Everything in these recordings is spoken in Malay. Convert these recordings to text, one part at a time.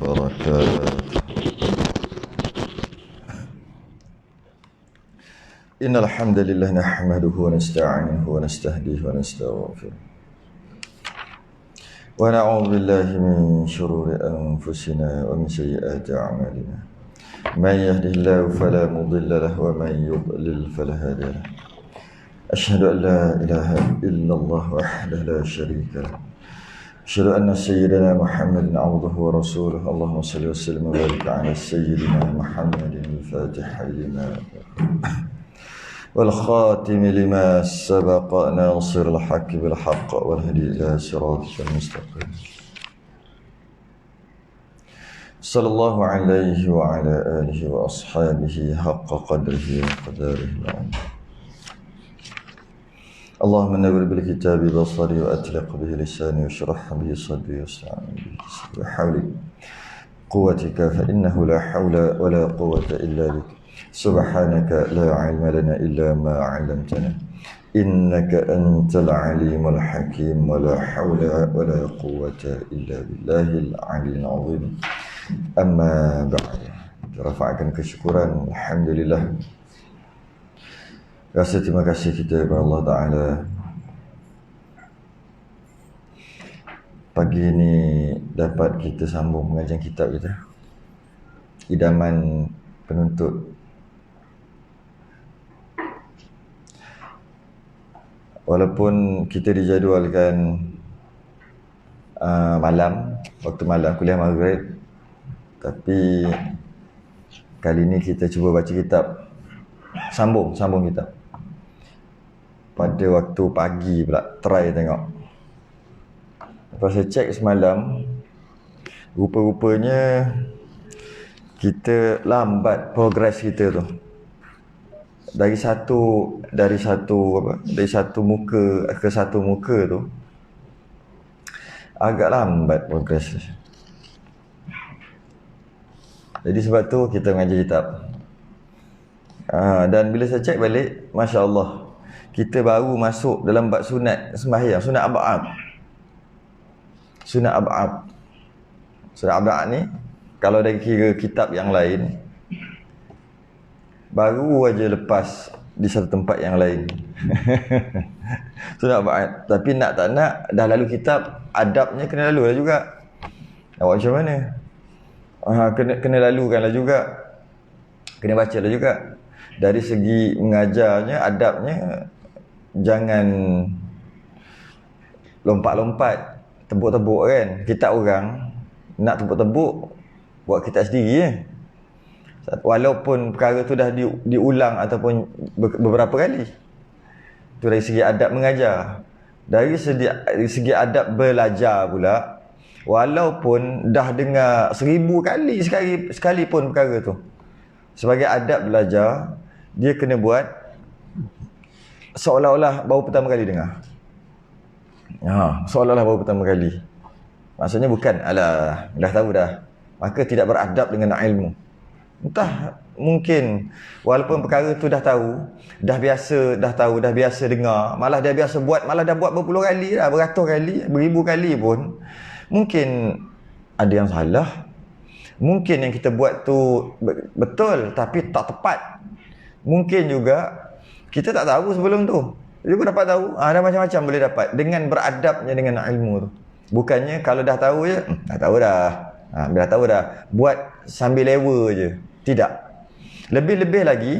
وبركاته. إن الحمد لله نحمده ونستعينه ونستهديه ونستغفره ونعوذ بالله من شرور أنفسنا ومن سيئات أعمالنا. من يهده الله فلا مضل له ومن يضلل فلا هادي له. أشهد أن لا إله إلا الله وحده لا شريك له. أشهد أن سيدنا محمد عبده ورسوله. اللهم صل وسلم وبارك على سيدنا محمد الفاتح لما والخاتم لما سبق ناصر الحق بالحق والهدي إلى صراطك المستقيم. صلى الله عليه وعلى آله وأصحابه حق قدره وقداره العظيم. اللهم نور بالكتاب بصري وأطلق به لساني واشرح به صدري واستعن به جسدي وحولي قوتك فإنه لا حول ولا قوة إلا بك. سبحانك لا علم لنا إلا ما علمتنا إنك أنت العليم الحكيم. ولا حول ولا قوة إلا بالله العلي العظيم. أما بعد, rafa'kan kesyukuran alhamdulillah. Rasa terima kasih kita kepada Allah Ta'ala. Pagi ini dapat kita sambung pengajian kitab kita, Idaman Penuntut. Walaupun kita dijadualkan malam, waktu malam kuliah maghrib, tapi kali ini kita cuba baca kitab, sambung kitab pada waktu pagi pula, try tengok. Lepas saya cek semalam, rupa-rupanya kita lambat progres kita tu. Dari satu muka ke satu muka tu agak lambat progres. Jadi sebab tu kita mengajar kitab. Dan bila saya cek balik, Masya Allah, kita baru masuk dalam bab sunat sembahyang, sunat ab'ad. Sunat ab'ad ni, kalau dari kira kitab yang lain, baru aja lepas di satu tempat yang lain. Sunat ab'ad. Tapi nak tak nak, dah lalu kitab, adabnya kena lalu lah juga. Nak buat macam mana? Kena lalukanlah juga, kena baca lah juga. Dari segi mengajarnya, adabnya, jangan lompat-lompat, tebuk-tebuk kan. Kitab orang nak tebuk-tebuk, buat kitab sendiri je. Walaupun perkara tu dah diulang ataupun beberapa kali. Itu dari segi adab mengajar. Dari segi adab belajar pula, walaupun dah dengar 1000 kali sekali pun perkara tu, sebagai adab belajar, dia kena buat seolah-olah baru pertama kali dengar. Seolah-olah baru pertama kali. Maksudnya bukan, alah, dah tahu dah, maka tidak beradab dengan ilmu. Entah, mungkin walaupun perkara tu dah tahu, dah biasa dengar, malah dah biasa buat, malah dah buat berpuluh kali dah, beratus kali, beribu kali pun, mungkin ada yang salah. Mungkin yang kita buat tu betul tapi tak tepat. Mungkin juga kita tak tahu sebelum tu, juga dapat tahu. Ada macam-macam boleh dapat dengan beradabnya dengan ilmu tu. Bukannya kalau dah tahu je, dah tahu dah. Bila dah tahu dah, buat sambil lewa je. Tidak. Lebih-lebih lagi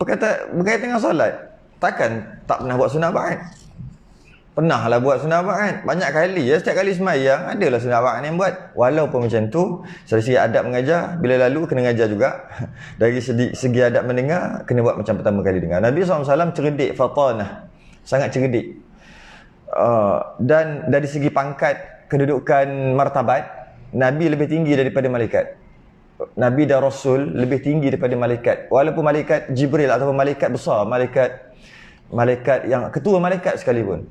berkaitan dengan solat, takkan tak pernah buat sunat ba'ad? Pernah lah buat sunat ba'ad. Banyak kali ya, setiap kali semayang adalah sunat ba'ad yang buat. Walaupun macam tu, dari segi adab mengajar, bila lalu kena mengajar juga. Dari segi adab mendengar, kena buat macam pertama kali dengar. Nabi SAW cerdik, fatanah, sangat cerdik. Dan dari segi pangkat, kedudukan martabat, Nabi lebih tinggi daripada malaikat. Nabi dan Rasul lebih tinggi daripada malaikat. Walaupun malaikat Jibril ataupun malaikat besar, malaikat yang ketua malaikat sekalipun.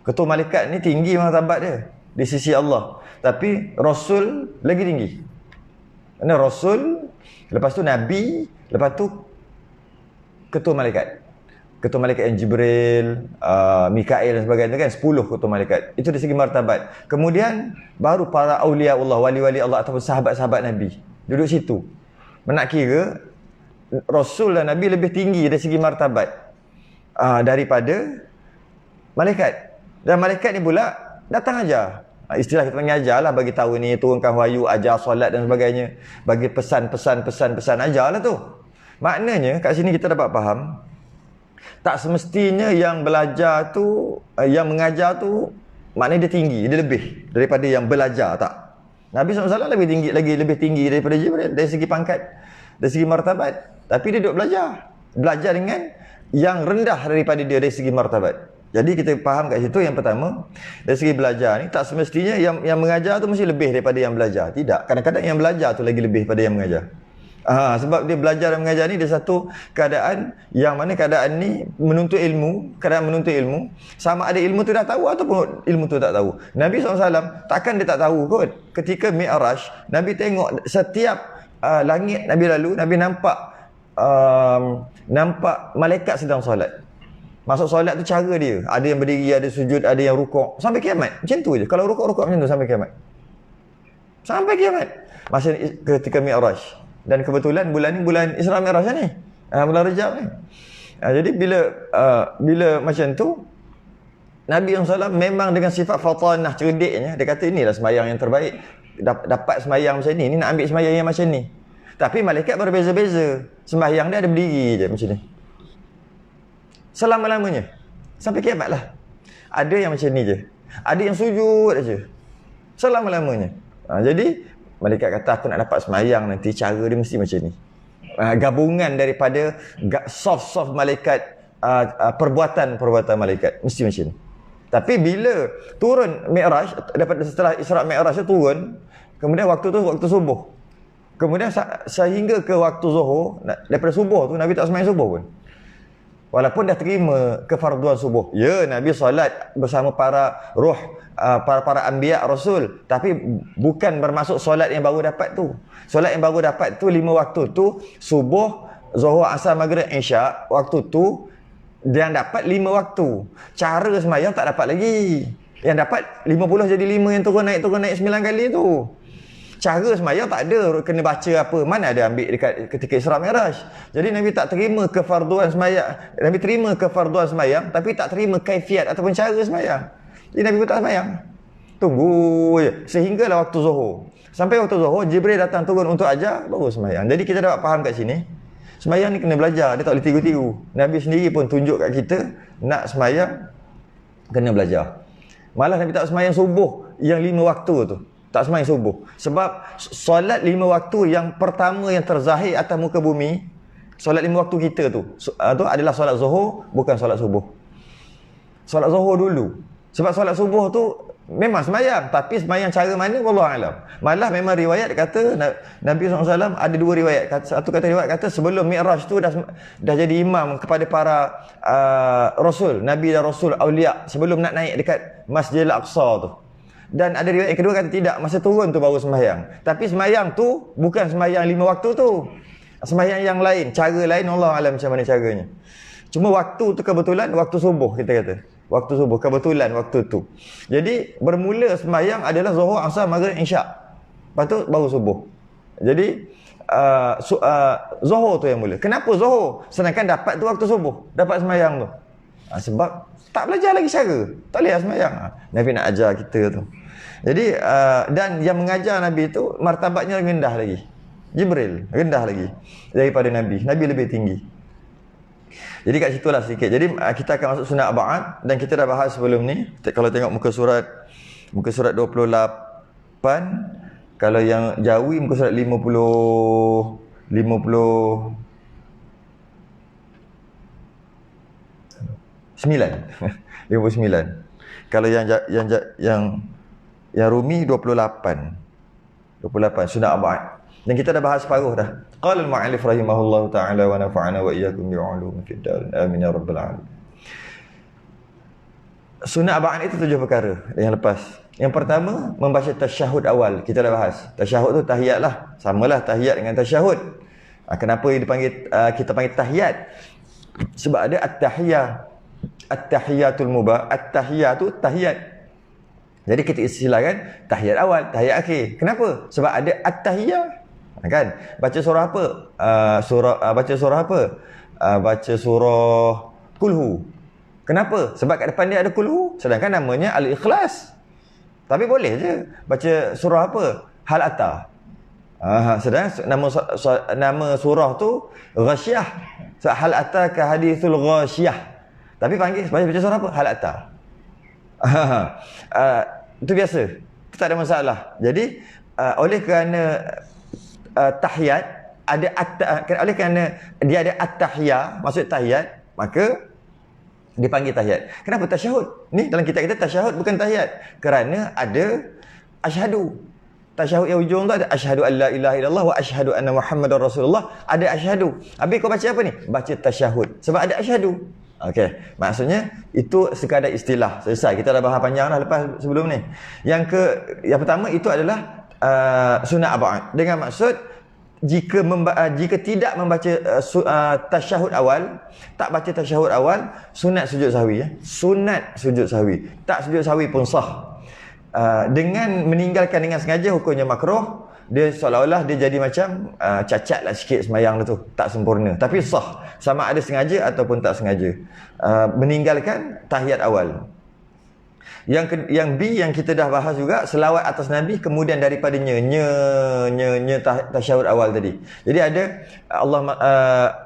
Ketua malaikat ni tinggi martabat dia di sisi Allah. Tapi Rasul lagi tinggi. Kerana Rasul, lepas tu Nabi, lepas tu ketua malaikat. ketua malaikat yang Jibril, Mikail dan sebagainya kan, 10 ketua malaikat. Itu dari segi martabat. Kemudian baru para awliya Allah, wali-wali Allah ataupun sahabat-sahabat Nabi duduk situ. Nak kira Rasul dan Nabi lebih tinggi dari segi martabat daripada malaikat. Dan malaikat ni pula datang aja. Istilah kita panggil ajar lah, bagi tahu ni, turunkan wahyu, ajar solat dan sebagainya, bagi pesan-pesan ajar lah tu. Maknanya kat sini kita dapat faham, tak semestinya yang belajar tu, yang mengajar tu maknanya dia tinggi, dia lebih daripada yang belajar, tak. Nabi SAW lebih tinggi daripada Jibril dari segi pangkat, dari segi martabat. Tapi dia duduk belajar dengan yang rendah daripada dia dari segi martabat. Jadi kita faham kat situ, yang pertama, dari segi belajar ni tak semestinya yang mengajar tu mesti lebih daripada yang belajar. Tidak. Kadang-kadang yang belajar tu lagi lebih daripada yang mengajar. Sebab dia belajar dan mengajar ni, dia satu keadaan yang mana keadaan ni keadaan menuntut ilmu, sama ada ilmu tu dah tahu ataupun ilmu tu tak tahu. Nabi SAW takkan dia tak tahu kot. Ketika Mi'raj, Nabi tengok setiap langit Nabi lalu, Nabi nampak malaikat sedang solat. Masuk solat tu cara dia, ada yang berdiri, ada sujud, ada yang rukuk, sampai kiamat. Macam tu je. Kalau rukuk macam tu sampai kiamat. Sampai kiamat. Masa ketika Mi'raj. Dan kebetulan bulan ni bulan Isra Mi'raj ni. Bulan Rejab ni. Jadi bila macam tu, Nabi SAW memang dengan sifat fatanah, cerdiknya, dia kata inilah sembahyang yang terbaik. Dapat sembahyang macam ni nak ambil sembahyang yang macam ni. Tapi malaikat berbeza-beza. Sembahyang dia ada berdiri je macam ni. Selama-lamanya. Sampai kiamat lah. Ada yang macam ni je. Ada yang sujud aja. Selama-lamanya. Jadi, malaikat kata aku nak dapat semayang nanti, cara dia mesti macam ni. Gabungan daripada soft malaikat, perbuatan malaikat. Mesti macam ni. Tapi bila turun Mi'raj, setelah Isra' Mi'raj turun, kemudian waktu tu waktu subuh. Kemudian sehingga ke waktu zuhur, daripada subuh tu Nabi tak semayang subuh pun. Walaupun dah terima kefarduan subuh. Ya, Nabi solat bersama para roh, para anbiya rasul. Tapi bukan bermaksud solat yang baru dapat tu. Solat yang baru dapat tu 5 waktu tu, subuh, zuhur, asar, maghrib, isyak. Waktu tu, dia dapat 5 waktu. Cara semayang tak dapat lagi. Yang dapat 50 jadi 5 yang turun naik 9 kali tu. Cara semayang tak ada, kena baca apa, mana ada ambil dekat ketika Isra Mi'raj. Jadi Nabi tak terima kefarduan semayang. Nabi terima kefarduan semayang, tapi tak terima kaifiat ataupun cara semayang. Jadi Nabi pun tak semayang. Tunggu je sehinggalah waktu zuhur. Sampai waktu zuhur, Jibril datang turun untuk ajar, baru semayang. Jadi kita dapat faham kat sini, semayang ni kena belajar, dia tak boleh tiru-tiru. Nabi sendiri pun tunjuk kat kita, nak semayang kena belajar. Malah Nabi tak semayang subuh yang 5 waktu tu. Tak semayang subuh. Sebab solat 5 waktu yang pertama yang terzahir atas muka bumi, solat 5 waktu kita tu adalah solat zuhur, bukan solat subuh. Solat zuhur dulu. Sebab solat subuh tu memang semayang, tapi semayang cara mana wallahu alam. Malah memang riwayat kata Nabi SAW ada 2 riwayat. Satu kata riwayat kata sebelum Mi'raj tu dah jadi imam kepada para rasul, Nabi dan Rasul, awliya, sebelum nak naik dekat Masjidil Aqsa tu. Dan ada riwayat yang kedua kata tidak, masa turun tu baru sembahyang. Tapi sembahyang tu bukan sembahyang 5 waktu tu. Sembahyang yang lain, cara lain, Allah alam macam mana caranya. Cuma waktu tu kebetulan waktu subuh, kita kata. Waktu subuh kebetulan waktu tu. Jadi bermula sembahyang adalah zuhur, asar, maghrib, isyak. Lepas tu baru subuh. Jadi zuhur tu yang mula. Kenapa zuhur? Sedangkan dapat tu waktu subuh, dapat sembahyang tu. Sebab tak belajar lagi cara, tak boleh sembahyang. Nabi nak ajar kita tu. Jadi dan yang mengajar Nabi tu martabatnya rendah lagi. Jibril rendah lagi daripada Nabi. Nabi lebih tinggi. Jadi kat situlah sedikit. Jadi kita akan masuk sunat ba'ad, dan kita dah bahas sebelum ni. Kalau tengok muka surat 28, kalau yang Jawi muka surat 59. Kalau yang Rumi 28 sunat ba'ad. Dan kita dah bahas separuh dah. Qala al-mu'allif rahimahullahu ta'ala wa nafa'ana wa iyyakum bi'ulumin fid darin. Amin ya rabbal alamin. Sunat ba'ad itu 7 perkara yang lepas. Yang pertama, membaca tasyahud awal. Kita dah bahas. Tasyahud tu tahiyat lah. Samalah tahiyat dengan tasyahud. Kenapa kita panggil tahiyat? Sebab ada at-tahiyah. At-tahiyatul mubah. At-tahiyah tu tahiyat. Jadi kita istilahkan tahiyat awal, tahiyat akhir. Kenapa? Sebab ada at-tahiyah. Kan? Baca surah apa? Baca surah apa? Baca surah Kulhu. Kenapa? Sebab kat depan dia ada Kulhu. Sedangkan namanya Al-Ikhlas. Tapi boleh je baca surah apa? Hal Ata. Sedang nama surah tu Ghasyiyah. So, Hal Ata ka hadithul Ghasyiyah. Tapi panggil baca surah apa? Hal Ata. Itu biasa. Itu tak ada masalah. Jadi oleh kerana tahiyat ada oleh kerana dia ada at-tahiyah, maksud tahiyat, maka dipanggil tahiyat. Kenapa tasyahud? Ni dalam kitab kita tasyahud bukan tahiyat. Kerana ada asyhadu. Tasyahud yang hujung tu ada asyhadu an la ilaha illallah wa asyhadu anna Muhammadar Rasulullah. Ada asyhadu. Habis kau baca apa ni? Baca tasyahud. Sebab ada asyhadu. Okey, maksudnya itu sekadar istilah. Selesai. Kita dah bahas panjang dah lepas sebelum ni. Yang pertama itu adalah sunat ab'ad. Dengan maksud jika tidak membaca tasyahud awal, tak baca tasyahud awal, sunat sujud sahwi ya. Sunat sujud sahwi. Tak sujud sahwi pun sah. Dengan meninggalkan dengan sengaja hukumnya makruh. Dia seolah-olah dia jadi macam cacat lah sikit sembahyang tu, tak sempurna. Tapi sah, sama ada sengaja ataupun tak sengaja. Meninggalkan tahiyat awal. Yang B yang kita dah bahas juga, selawat atas Nabi kemudian daripadanya tasyahud awal tadi. Jadi ada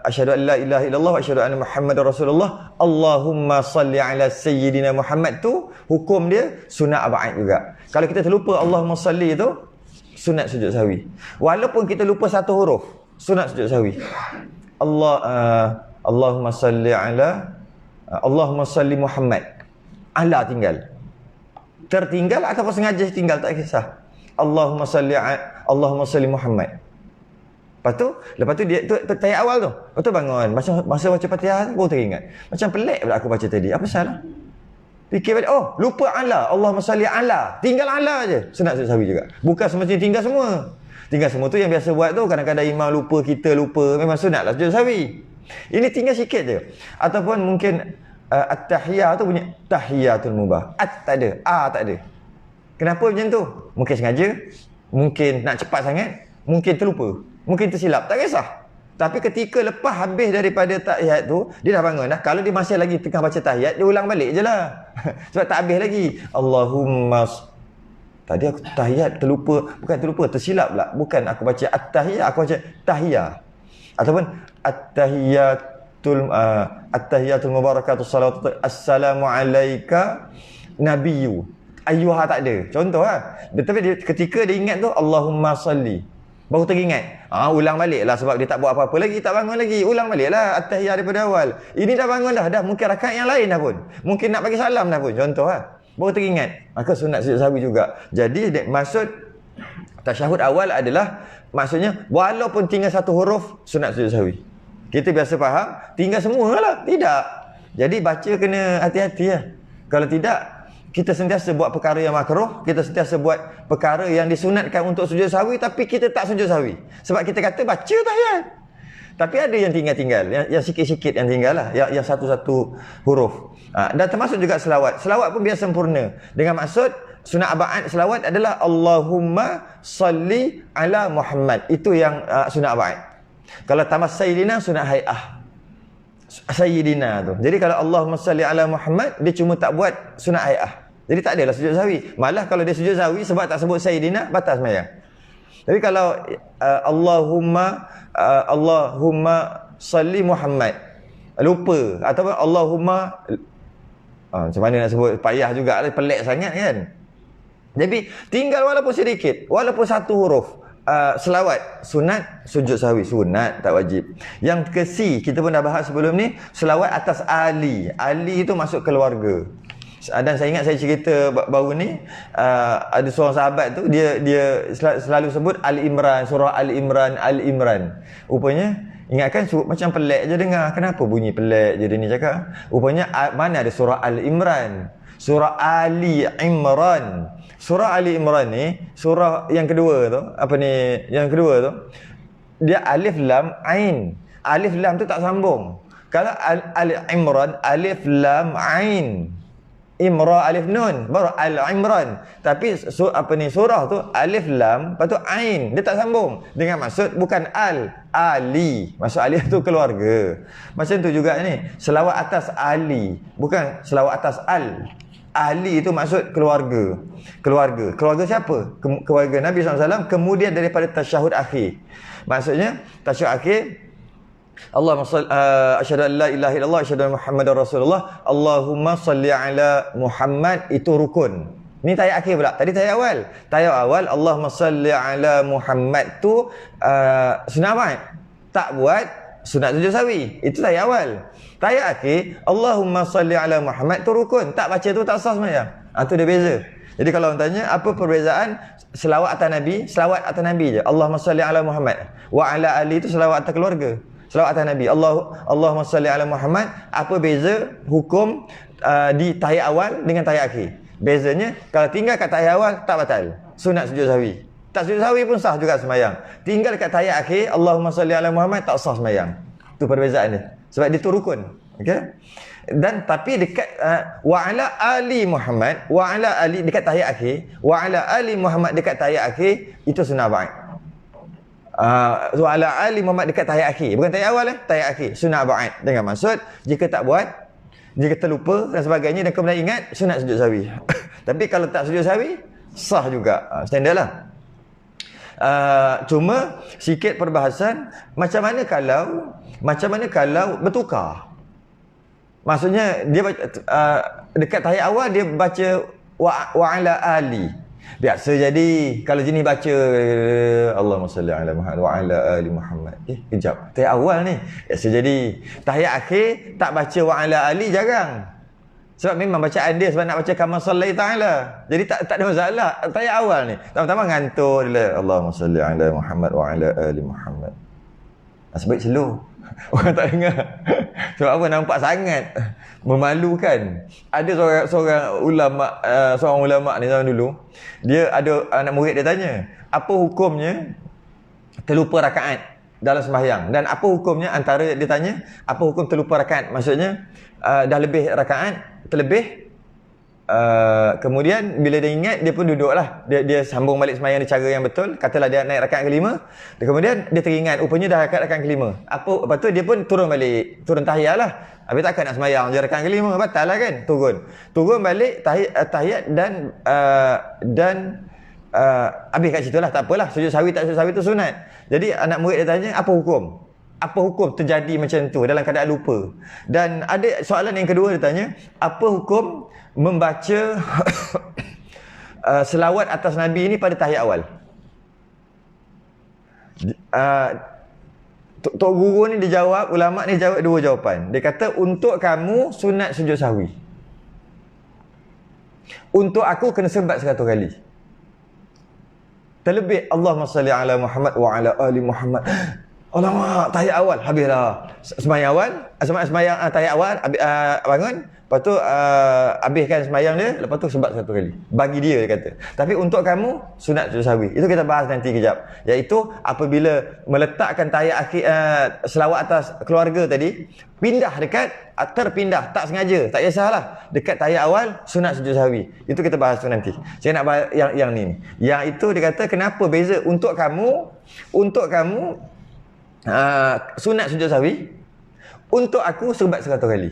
asyhadu an la ilaha illallah wa asyhadu anna Muhammadar Rasulullah. Allahumma salli ala sayyidina Muhammad tu hukum dia sunat ab'ad juga. Kalau kita terlupa Allahumma salli tu sunat sujud sahwi. Walaupun kita lupa satu huruf, sunat sujud sahwi. Allahumma salli Muhammad. Ala tinggal. Tertinggal ataupun sengaja tinggal tak kisah. Allahumma salli Muhammad. Lepas tu dia tu tahiyat awal tu. Lepas tu bangun, masa baca Fatihah baru teringat. Macam pelik pula aku baca tadi. Apa salah? Fikir balik, oh lupa ala. Allahumma salli ala. Tinggal ala je. Sunat sujud sahwi juga. Bukan semestinya tinggal semua. Tinggal semua tu yang biasa buat tu, kadang-kadang imam lupa, kita lupa. Memang sunatlah sujud sahwi. Ini tinggal sikit je. Ataupun mungkin at-tahiyah tu punya tahiyatul mubah. Tak ada, tak ada. Kenapa macam tu? Mungkin sengaja, mungkin nak cepat sangat, mungkin terlupa, mungkin tersilap, tak kisah. Tapi ketika lepas habis daripada tahiyat tu, dia dah bangun dah. Kalau dia masih lagi tengah baca tahiyat, dia ulang balik je lah. Sebab tak habis lagi. Allahumma tadi aku tahiyat bukan terlupa, tersilap pula. Bukan aku baca at-tahiyah, aku baca tahiyah. Ataupun at-tahiyatul mubarakatuh salawatu assalamu alayka nabiyyu. Ayyuha tak ada. Contoh lah. Tapi ketika dia ingat tu Allahumma salli, baru teringat. Ulang balik lah sebab dia tak buat apa-apa lagi, tak bangun lagi. Ulang balik lah at-tahiyah daripada awal. Ini dah bangun dah mungkin rakaat yang lain dah pun. Mungkin nak bagi salam dah pun. Contoh lah. Baru teringat. Maka sunat sujud sahwi juga. Jadi maksud tasyahud awal adalah maksudnya walaupun tinggal satu huruf, sunat sujud sahwi. Kita biasa faham, tinggal semua lah. Tidak. Jadi baca kena hati-hati lah. Kalau tidak, kita sentiasa buat perkara yang makruh, kita sentiasa buat perkara yang disunatkan untuk sujud sahwi, tapi kita tak sujud sahwi. Sebab kita kata baca tahiyat. Tapi ada yang tinggal-tinggal, yang sikit-sikit yang tinggal lah, yang satu-satu huruf. Dan termasuk juga selawat. Selawat pun biar sempurna. Dengan maksud, sunat ab'ad selawat adalah Allahumma salli ala Muhammad. Itu yang sunat ab'ad. Kalau tambah Sayyidina, sunat hay'ah. Sayyidina tu. Jadi kalau Allahumma salli ala Muhammad, dia cuma tak buat sunat hay'ah. Jadi tak adalah sujud sahwi. Malah kalau dia sujud sahwi sebab tak sebut Sayyidina, batal sembahyang. Tapi kalau Allahumma salli Muhammad, lupa. Ataupun Allahumma, macam mana nak sebut, payah juga lah, pelik sangat kan. Jadi tinggal walaupun sedikit, walaupun satu huruf. Selawat sunat sujud sahwi, sunat tak wajib. Yang ke C kita pun dah bahas sebelum ni, selawat atas Ali. Ali itu masuk keluarga. Dan saya ingat saya cerita baru ni, ada seorang sahabat tu dia selalu sebut Al-Imran, surah Al-Imran. Rupanya ingatkan macam pelik je dengar. Kenapa bunyi pelik je dia ni cakap? Rupanya mana ada surah Al-Imran, surah Ali Imran. Surah Ali Imran ni, surah yang kedua tu, yang kedua tu, dia alif lam ain. Alif lam tu tak sambung. Kalau Al-Imran, alif lam ain. Imra alif nun, baru Al-Imran. Tapi surah tu alif lam, lepas tu ain. Dia tak sambung. Dengan maksud bukan Ali. Maksud Ali tu keluarga. Macam tu juga ni. Selawat atas Ali, bukan selawat atas Ali itu maksud keluarga. Keluarga siapa? Keluarga Nabi SAW. Kemudian daripada tasyahud akhir. Maksudnya tasyahud akhir, Allahumma salli asyhadu an la ilaha illallah asyhadu anna Muhammadar Rasulullah. Allahumma salli ala Muhammad, itu rukun. Ni tayat akhir pula. Tadi tayat awal. Tayat awal Allahumma salli ala Muhammad tu sunat banget. Tak buat sunat sujud sawi. Itu tayat awal. Tayat akhir Allahumma salli ala Muhammad tu rukun. Tak baca tu tak sah sembahyang. Tu dia beza. Jadi kalau orang tanya apa perbezaan selawat atas Nabi, selawat atas Nabi je. Allahumma salli ala Muhammad. Wa ala ali tu selawat atas keluarga. Selawat atas Nabi. Allahumma salli ala Muhammad. Apa beza hukum di tahiyat awal dengan tahiyat akhir? Bezanya, kalau tinggal kat tahiyat awal, tak batal. Sunat sujud sahwi. Tak sujud sahwi pun sah juga sembahyang. Tinggal kat tahiyat akhir, Allahumma salli ala Muhammad, tak sah sembahyang. Itu perbezaan dia. Sebab dia tu rukun. Okay? Dan tapi dekat wa ala ali Muhammad, wa ala ali dekat tahiyat akhir, wa ala ali Muhammad dekat tahiyat akhir, itu sunnah ba'id. Wa ala ali Muhammad dekat tahiyat akhir, bukan tahiyat awal tahiyat akhir, sunnah ba'id. Dengan maksud jika tak buat, jika terlupa dan sebagainya dan kemudian ingat, sunat sujud sahwi. Tapi kalau tak sujud sahwi, sah juga. Standard lah. Cuma sikit perbahasan, macam mana kalau bertukar? Maksudnya dia dekat tahiyat awal dia baca wa ala ali. Biasa jadi kalau jenis baca Allahumma salli ala Muhammad wa ala ali Muhammad. Kejap. Tahiyat awal ni. Biasa jadi. Tahiyat akhir tak baca wa ala ali jarang. Sebab memang bacaan dia sebab nak baca kama sallai ta'ala. Jadi tak ada masalah. Tahiyat awal ni. Pertama ngantuk dia. Allahumma salli ala Muhammad wa ala ali Muhammad. Sebaik slow. Orang tak dengar. Sebab apa, nampak sangat memalukan. Ada seorang ulama ni zaman dulu, dia ada anak murid dia tanya, apa hukumnya terlupa rakaat dalam sembahyang? Dan apa hukumnya, antara dia tanya, apa hukum terlupa rakaat? Maksudnya dah lebih rakaat, terlebih, kemudian bila dia ingat, dia pun duduklah, dia sambung balik sembahyang dia cara yang betul. Katalah dia naik rakaat kelima, kemudian dia teringat rupanya dah rakaat kelima. Lepas tu dia pun turun tahiyat lah. Habis takkan nak sembahyang je rakaat kelima, batal lah kan. Turun balik tahiyat dan habis kat situ lah, tak apalah. Sujud sahwi tak sujud sahwi tu sunat. Jadi anak murid dia tanya, apa hukum terjadi macam tu dalam keadaan lupa? Dan ada soalan yang kedua, dia tanya, apa hukum membaca selawat atas Nabi ini pada tahiyat awal? Tok guru ni dia jawab, ulama ni jawab dua jawapan. Dia kata, untuk kamu sunat sujud sahwi. Untuk aku kena sebat 100 kali. Terlebih Allahumma salli ala Muhammad wa ala ali Muhammad. Alamak, tahiyat awal habislah. Sembahyang awal, sembahyang tahiyat awal bangun, lepas tu habiskan sembahyang dia, lepas tu sebat 100 kali. Bagi dia kata. Tapi untuk kamu sunat sujud sahwi. Itu kita bahas nanti kejap. Iaitu apabila meletakkan tahiyat akhir selawat atas keluarga tadi, terpindah tak sengaja, tak kisahlah. Dekat tahiyat awal sunat sujud sahwi. Itu kita bahas tu nanti. Saya nak bahas yang ni. Yang itu dia kata kenapa beza untuk kamu sunat sujud sahwi, untuk aku sebat 100 kali.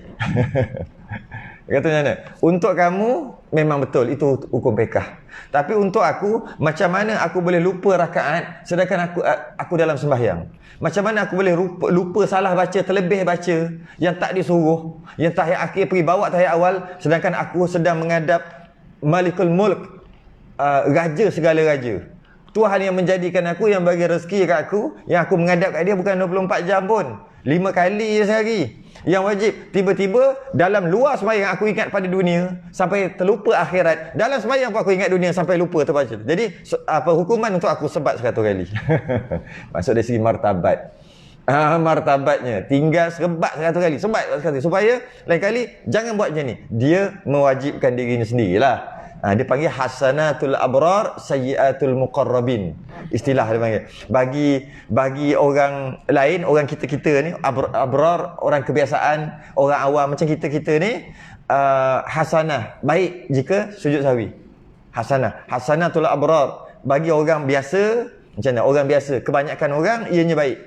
Kata macam mana? Untuk kamu memang betul, itu hukum fiqh. Tapi untuk aku, macam mana aku boleh lupa rakaat sedangkan aku dalam sembahyang? Macam mana aku boleh lupa salah baca, terlebih baca yang tak disuruh, yang tahiyat akhir pergi bawa tahiyat awal, sedangkan aku sedang menghadap Malikul Mulk, raja segala raja. Tuhan yang menjadikan aku, yang bagi rezeki kat aku, yang aku menghadap kat dia bukan 24 jam pun, 5 kali je sehari. Yang wajib, tiba-tiba dalam luar sembahyang aku ingat pada dunia sampai terlupa akhirat. Dalam sembahyang pun aku ingat dunia sampai lupa terbaca. Jadi hukuman untuk aku sebat 100 kali. Maksud dari segi martabat. Martabatnya tinggal sebat 100 kali, sebat 100 kali supaya lain kali jangan buat macam ni. Dia mewajibkan dirinya sendirilah. Dia panggil hasanatul abrar sayyiatul muqarrabin. Istilah dia panggil. Bagi orang lain, orang kita ni, abrar, orang kebiasaan, orang awam macam kita ni, hasanah, baik jika sujud sahwi. Hasanatul abrar. Bagi orang biasa, macam mana? Orang biasa, kebanyakan orang ianya baik.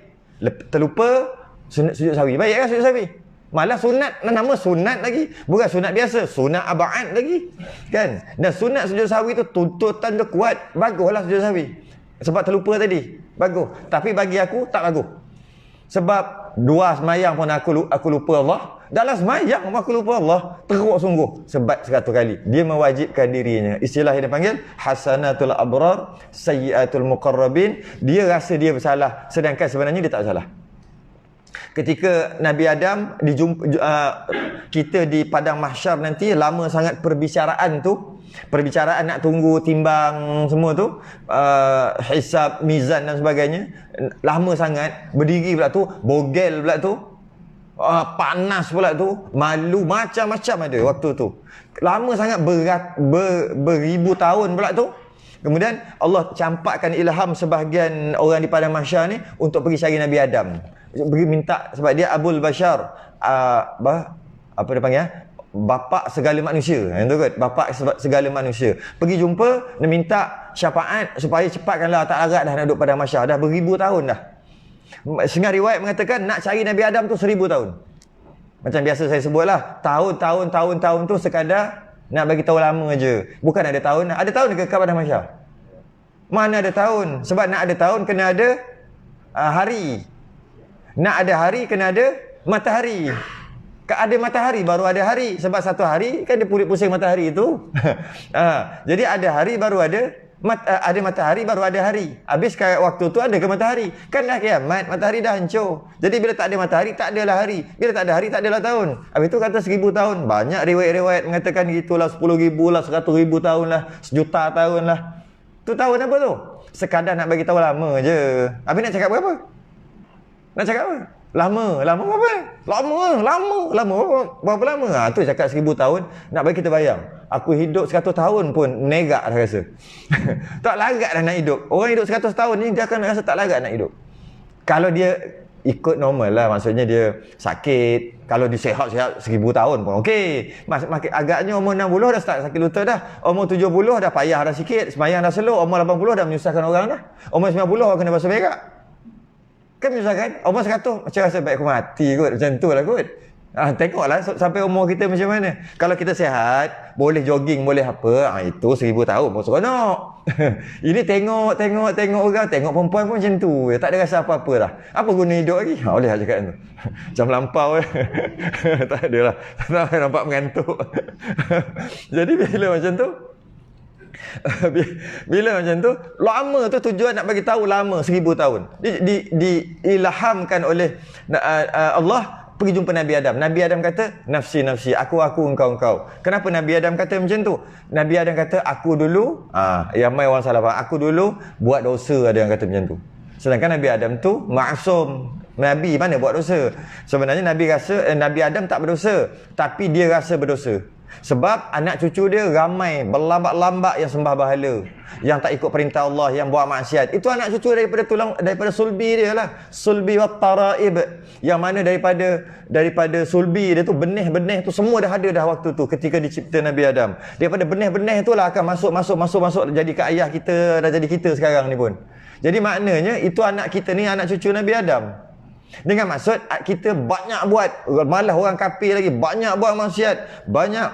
Terlupa sujud sahwi. Baik kan sujud sahwi? Malah sunat, nama sunat lagi. Bukan sunat biasa, sunat aba'ad lagi. Kan? Dan sunat sujud sahwi tu tuntutan dia kuat. Baguslah sujud sahwi. Sebab terlupa tadi. Bagus. Tapi bagi aku, tak bagus. Sebab dua semayang pun aku lupa Allah. Dalam semayang pun aku lupa Allah. Teruk sungguh. Sebat 100 kali. Dia mewajibkan dirinya. Istilah yang dia panggil hasanatul abrar sayyiatul muqarrabin. Dia rasa dia bersalah. Sedangkan sebenarnya dia tak bersalah. Ketika Nabi Adam kita di padang mahsyar nanti, lama sangat perbicaraan nak tunggu timbang semua tu, hisab, mizan dan sebagainya, lama sangat. Berdiri pula tu, bogel pula tu, panas pula tu, malu, macam-macam ada waktu tu. Lama sangat, beribu tahun pula tu. Kemudian Allah campakkan ilham sebahagian orang di padang mahsyar ni untuk pergi cari Nabi Adam. Pergi minta, sebab dia Abul Bashar, apa dia panggil, bapa segala manusia. Itu kan, bapa segala manusia. Pergi jumpa, dia minta syafaat supaya cepatkanlah, tak larat dah nak duduk padang mahsyar. Dah beribu tahun dah. Setengah riwayat mengatakan nak cari Nabi Adam tu 1000 tahun. Macam biasa saya sebutlah, tahun tu sekadar nak bagi tahu lama je. Bukan ada tahun. Ada tahun ke padang mahsyar? Mana ada tahun? Sebab nak ada tahun kena ada hari. Nak ada hari kena ada matahari. Ada matahari baru ada hari. Sebab satu hari kan dia pusing matahari itu. Jadi ada hari baru ada matahari baru ada hari. Habis waktu tu ada ke matahari? Kan dah kiamat, matahari dah hancur. Jadi bila tak ada matahari, tak adalah hari. Bila tak ada hari, tak adalah tahun. Habis tu kata 1000 tahun. Banyak riwayat-riwayat mengatakan gitulah, 10,000 lah, 100,000 tahun lah, 1,000,000 tahun lah. Tu tahun apa tu? Sekadar nak bagi tahu lama je. Habis nak cakap berapa? Nak cakap apa? Lama berapa? Berapa lama? Tu cakap 1000 tahun. Nak bagi kita bayang. Aku hidup 100 tahun pun menegak dah rasa. Tak larat dah nak hidup. Orang hidup 100 tahun ni dia akan rasa tak larat nak hidup. Kalau dia ikut normal lah, maksudnya dia sakit. Kalau dia sihat-sihat 1000 tahun pun okey. Agaknya umur 60 dah start sakit lutut dah. Umur 70 dah payah dah sikit. Semayang dah slow. Umur 80 dah menyusahkan orang dah. Umur 90 orang kena basuh berak. Kan menyusahkan. Umur 100 macam rasa baik aku mati kot. Macam tu lah kot. Tengoklah sampai umur kita macam mana. Kalau kita sihat, boleh jogging, boleh apa, itu 1000 tahun pun seronok. Ini tengok orang, tengok perempuan pun macam tu. Tak ada rasa apa-apa dah. Apa guna hidup lagi? Boleh lah cakap tu. Macam lampau. Tak ada lah. Tak nampak mengantuk. Jadi bila macam tu, bila macam tu, lama tu tujuan nak bagi tahu lama 1000 tahun. Diilhamkan oleh Allah. Pergi jumpa Nabi Adam. Nabi Adam kata, nafsi, aku, engkau. Kenapa Nabi Adam kata macam tu? Nabi Adam kata, aku dulu, yang ramai orang salah faham, aku dulu buat dosa, ada yang kata macam tu. Sedangkan Nabi Adam tu maksum. Nabi mana buat dosa? Sebenarnya Nabi Adam tak berdosa, tapi dia rasa berdosa. Sebab anak cucu dia ramai berlambak-lambak yang sembah berhala, yang tak ikut perintah Allah, yang buat maksiat. Itu anak cucu daripada sulbi dia lah. Sulbi wa taraib. Yang mana daripada sulbi dia tu, benih-benih tu semua dah ada dah waktu tu ketika dicipta Nabi Adam. Daripada benih-benih itulah akan masuk jadi ke ayah kita, dah jadi kita sekarang ni pun. Jadi maknanya itu anak kita ni anak cucu Nabi Adam. Dengan maksud kita banyak buat, malah orang kafir lagi, banyak buat maksiat, banyak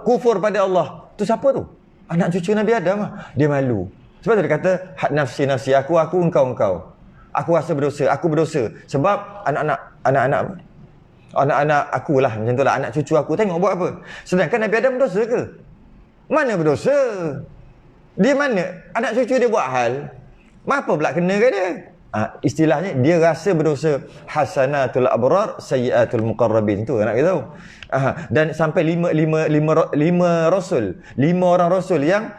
kufur pada Allah. Tu siapa tu? Anak cucu Nabi Adam. Dia malu. Sebab tu dia kata, nafsi, aku, engkau. Aku rasa berdosa, aku berdosa. Sebab anak-anak aku lah, macam tu lah, anak cucu aku tengok buat apa. Sedangkan Nabi Adam berdosa ke? Mana berdosa? Dia mana? Anak cucu dia buat hal, apa pula kena ke dia? Istilahnya dia rasa berdosa. Hasanatul abrar sayyiatul muqarrabin, tu nak kita tahu. Dan sampai lima rasul, 5 orang rasul yang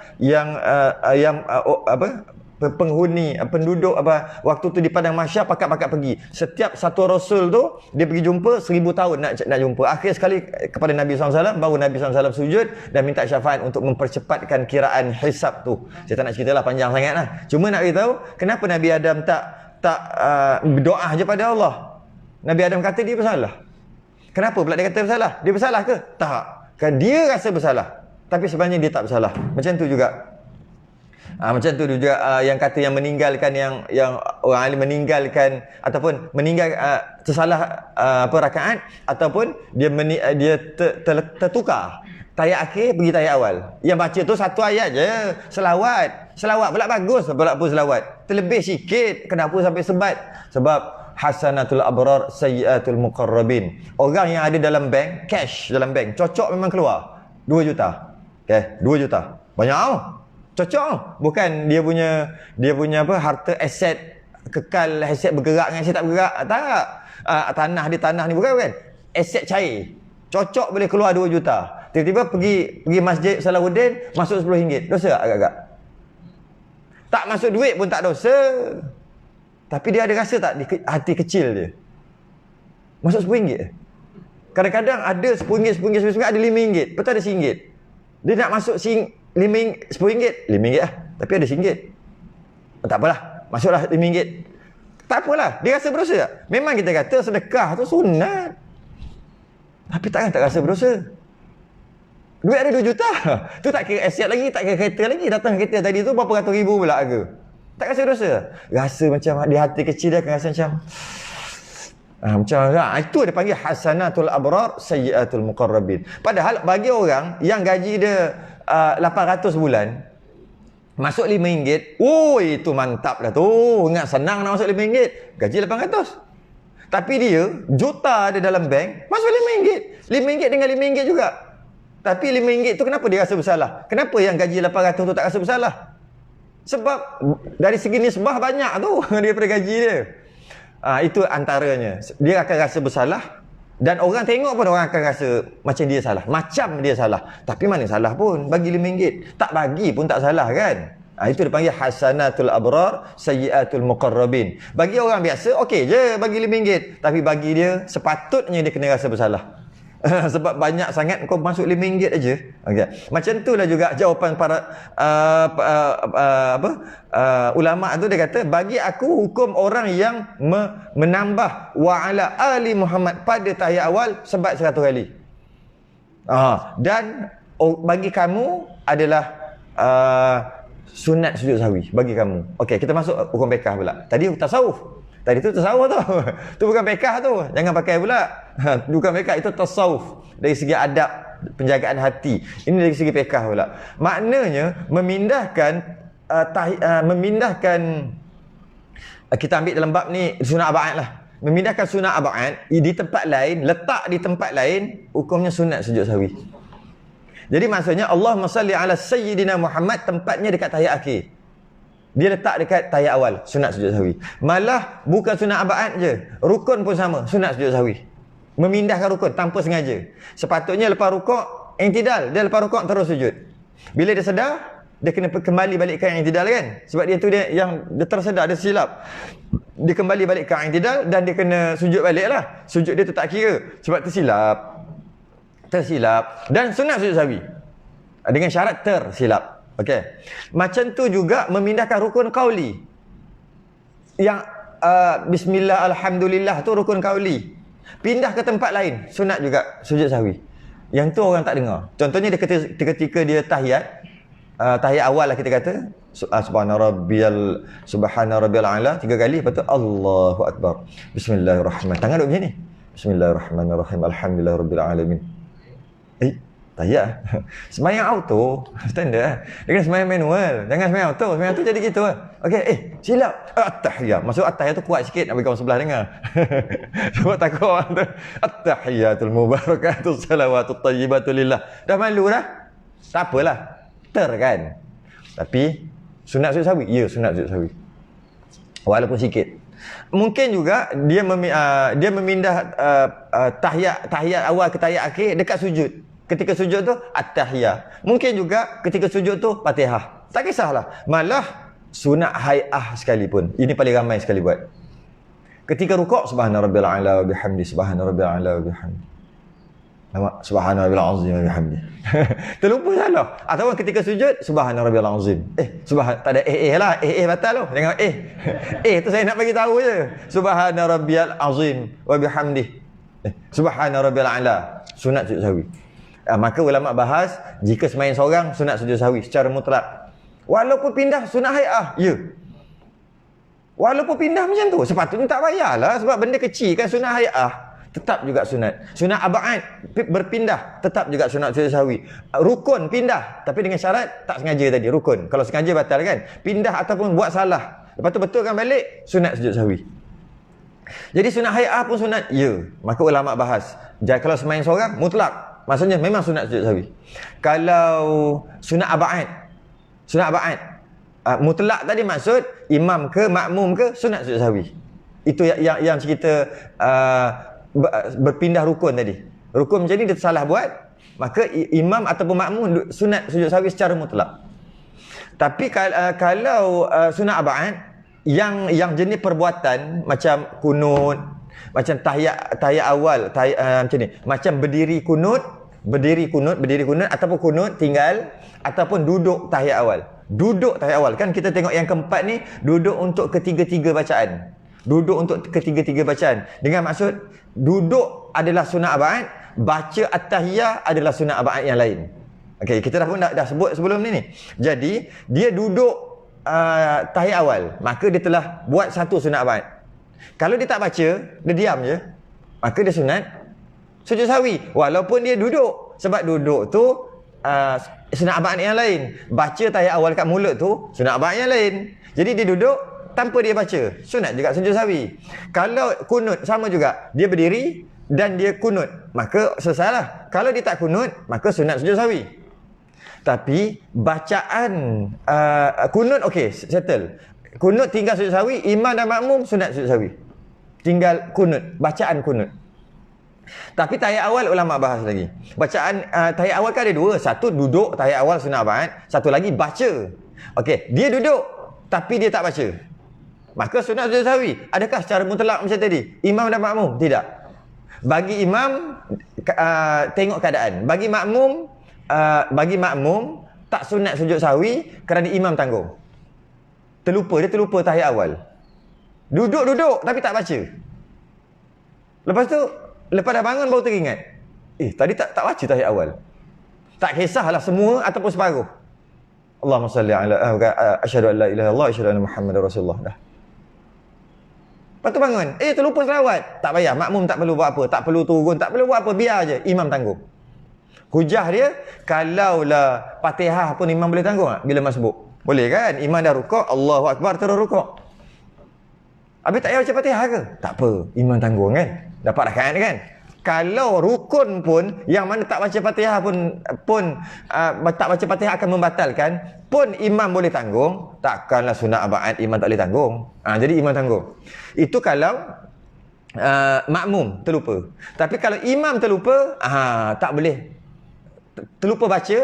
penghuni, penduduk waktu tu di padang mahsyar pakat-pakat pergi. Setiap satu rasul tu dia pergi jumpa 1000 tahun nak jumpa. Akhir sekali kepada Nabi SAW, baru Nabi SAW sujud dan minta syafaat untuk mempercepatkan kiraan hisab tu. Saya tak nak ceritalah, panjang sangat lah. Cuma nak beritahu kenapa Nabi Adam tak berdoa je pada Allah. Nabi Adam kata dia bersalah. Kenapa pula dia kata bersalah? Dia bersalah ke? Tak. Kan dia rasa bersalah, tapi sebenarnya dia tak bersalah. Macam tu juga. Macam tu juga yang kata yang meninggalkan yang orang alim meninggalkan ataupun tersalah rakaat ataupun dia tertukar tayat akhir pergi tayat awal. Yang baca tu satu ayat je, selawat. Selawat pula bagus, pula apa selawat? Terlebih sikit. Kenapa sampai sebat? Sebab hasanatul abrar sayyiatul muqarrabin. Orang yang ada dalam bank, cash dalam bank, cocok memang keluar 2 juta. Okey, 2 juta. Banyak tau. Cocok. Bukan dia punya harta aset kekal, aset bergerak dengan aset tak bergerak. Tak. Tanah ni bukan. Aset cair. Cocok boleh keluar 2 juta. Tiba-tiba pergi masjid Salahuddin masuk RM10. Dosa agak-agak? Tak masuk duit pun tak dosa. Tapi dia ada rasa tak di hati kecil dia? Masuk RM10. Kadang-kadang ada RM10, ada RM5. Betul ada RM1. Dia nak masuk RM10, RM5 lah. Tapi ada RM1. Tak apalah, masuklah RM5. Tak apalah, dia rasa berdosa tak? Memang kita kata sedekah tu sunat. Tapi takkan tak rasa berdosa. Duit ada 2 juta. Tu tak kira aset lagi, tak kira kereta lagi. Datang kereta tadi tu berapa ratus ribu pula harga. Tak rasa berdosa? Rasa macam di hati kecil dia akan rasa macam itu dia panggil hasanatul abrar sayyiatul muqarrabin. Padahal bagi orang yang gaji dia 800 bulan masuk RM5, itu mantap lah tu. Ingat senang nak masuk RM5, gaji 800. Tapi dia juta ada dalam bank, masuk RM5. RM5 dengan RM5 juga. Tapi RM5 tu kenapa dia rasa bersalah? Kenapa yang gaji 800 tu tak rasa bersalah? Sebab dari segi nisbah banyak tu daripada gaji dia. Itu antaranya. Dia akan rasa bersalah dan orang tengok pun orang akan rasa macam dia salah. Macam dia salah. Tapi mana salah pun. Bagi RM5. Tak bagi pun tak salah kan. Itu dipanggil hasanatul abrar sayyiatul muqarrabin. Bagi orang biasa okey je bagi RM5. Tapi bagi dia sepatutnya dia kena rasa bersalah. Sebab banyak sangat kau masuk RM5 aja. Okay. Macam itulah juga jawapan para ulama tu. Dia kata bagi aku hukum orang yang menambah wa ala ali Muhammad pada tahiyat awal sebat 100 kali. Dan bagi kamu adalah sunat sujud sahwi bagi kamu. Okey, kita masuk hukum fiqh pula. Tadi tasawuf. Tadi tu tasawuf tu. Tu bukan fiqh tu. Jangan pakai pula. Bukan fiqh, itu tasawuf. Dari segi adab, penjagaan hati. Ini dari segi fiqh pula. Maknanya memindahkan kita ambil dalam bab ni sunat ab'ad lah. Memindahkan sunat ab'ad di tempat lain, letak di tempat lain, hukumnya sunat sujud sahwi. Jadi maksudnya Allahumma salli ala sayyidina Muhammad tempatnya dekat tahiyat akhir. Dia letak dekat tahiyat awal, sunat sujud sahwi. Malah bukan sunat ab'ad je, rukun pun sama, sunat sujud sahwi. Memindahkan rukun tanpa sengaja. Sepatutnya lepas rukuk i'tidal, dia lepas rukuk terus sujud. Bila dia sedar, dia kena kembali balik ke i'tidal kan? Sebab dia tu dia tersedar, dia silap. Dia kembali balik ke i'tidal dan dia kena sujud baliklah. Sujud dia tu tak kira sebab tersilap. Dan sunat sujud sahwi dengan syarat tersilap. Okey. Macam tu juga memindahkan rukun qauli. Yang bismillah alhamdulillah tu rukun qauli. Pindah ke tempat lain, sunat juga sujud sahwi. Yang tu orang tak dengar. Contohnya dia ketika dia tahiyat awal lah kita kata subhana rabbiyal a'la 3 kali, lepas tu Allahu akbar. Bismillahirrahmanirrahim. Tangan duduk macam ni. Bismillahirrahmanirrahim. Alhamdulillahirabbil alamin. Tahiyat. Semayang auto standard lah. Dia kena semayang manual. Jangan semayang auto. Semayang auto jadi gitu lah. Okey, silap. At-tahiyat. Maksud at-tahiyat tu kuat sikit nak bagi kawan sebelah dengar. Sebab takut orang tu. At-tahiyatul mubarakatus salawatut tayyibatul lillah. Dah malu dah. Tak apalah. Kan. Tapi sunat sujud sahwi. Ya, sunat sujud sahwi. Walaupun sikit. Mungkin juga dia memindah tahiyat awal ke tahiyat akhir dekat sujud. Ketika sujud tu at-tahiyah. Mungkin juga ketika sujud tu Fatihah. Tak kisahlah. Malah sunat hai'ah sekalipun, ini paling ramai sekali buat. Ketika rukuk, subhana rabbil a'la wa bihamdi, subhana rabbil a'la wa bihamdi. Nama subhana rabbil azim wa bihamdi. Terlupa salah. Atau ketika sujud, subhana rabbil azim. Tak ada lah. Batal tu. Jangan tu saya nak bagi tahu je. Subhana rabbil azim wa bihamdi. Subhana rabbil a'la. Sunat sujud sahwi. Maka ulama bahas, jika sembahyang seorang, sunat sujud sahwi secara mutlak. Walaupun pindah sunat hai'ah, ya. Walaupun pindah macam tu, sepatutnya tak payahlah, sebab benda kecil kan. Sunat hai'ah tetap juga sunat. Sunat ab'ad berpindah tetap juga sunat sujud sahwi. Rukun pindah tapi dengan syarat tak sengaja tadi, rukun. Kalau sengaja batal kan. Pindah ataupun buat salah, lepas tu betulkan balik, sunat sujud sahwi. Jadi sunat hai'ah pun sunat, ya. Maka ulama bahas, kalau sembahyang seorang mutlak, maksudnya memang sunat sujud sahwi. Kalau sunat ab'ad, mutlak tadi maksud imam ke makmum ke, sunat sujud sahwi. Itu yang cerita berpindah rukun tadi. Rukun macam ni dia salah buat, maka imam ataupun makmum sunat sujud sahwi secara mutlak. Tapi kalau sunat ab'ad yang jenis perbuatan macam kunut, macam tahiyat awal, macam ni, macam berdiri kunut ataupun kunut tinggal, ataupun duduk tahiyat awal. Duduk tahiyat awal kan kita tengok yang keempat ni, duduk untuk ketiga-tiga bacaan. Dengan maksud duduk adalah sunat ab'ad, baca at-tahiyah adalah sunat ab'ad yang lain. Okey, kita dah sebut sebelum ni. Jadi dia duduk tahiyat awal, maka dia telah buat satu sunat ab'ad. Kalau dia tak baca, dia diam je, maka dia sunat sujud sahwi walaupun dia duduk. Sebab duduk tu sunat ab'ad yang lain. Baca tahiyat awal kat mulut tu sunat ab'ad yang lain. Jadi dia duduk tanpa dia baca, sunat juga sujud sahwi. Kalau kunut sama juga, dia berdiri dan dia kunut, maka selesailah. Kalau dia tak kunut, maka sunat sujud sahwi. Tapi bacaan kunut okey, settle. Kunut tinggal sujud sahwi, imam dan makmum sunat sujud sahwi. Tinggal kunut, bacaan kunut. Tapi tahiyat awal ulama bahas lagi. Bacaan tahiyat awal kan ada dua. Satu duduk tahiyat awal sunat ab'ad, satu lagi baca. Okey, dia duduk tapi dia tak baca, maka sunat sujud sahwi. Adakah secara mutlak macam tadi, imam dan makmum? Tidak. Bagi imam tengok keadaan. Bagi makmum tak sunat sujud sahwi kerana imam tanggung. Dia terlupa tahiyat awal. Duduk tapi tak baca. Lepas tu lepas dah bangun baru teringat, tadi tak baca tahiyat awal. Tak kisahlah semua ataupun separuh. Allahumma salli ala asyhadu an la ilaha illallah asyhadu anna Muhammadar Rasulullah. Dah. Lepas tu bangun, terlupa selawat. Tak payah, makmum tak perlu buat apa, tak perlu turun, tak perlu buat apa, biar je, imam tanggung. Hujah dia, kalaulah Fatihah pun imam boleh tanggung tak? Bila masbuk. Boleh kan? Imam dah rukuk, Allahu Akbar, terus rukuk. Habis tak payah baca Fatihah ke? Tak apa, imam tanggung kan? Dapat rakaat kan? Kalau rukun pun, yang mana tak baca Fatihah pun tak baca Fatihah akan membatalkan, pun imam boleh tanggung. Takkanlah sunat ab'ad imam tak boleh tanggung. Jadi imam tanggung. Itu kalau makmum terlupa. Tapi kalau imam terlupa, tak boleh. Terlupa baca,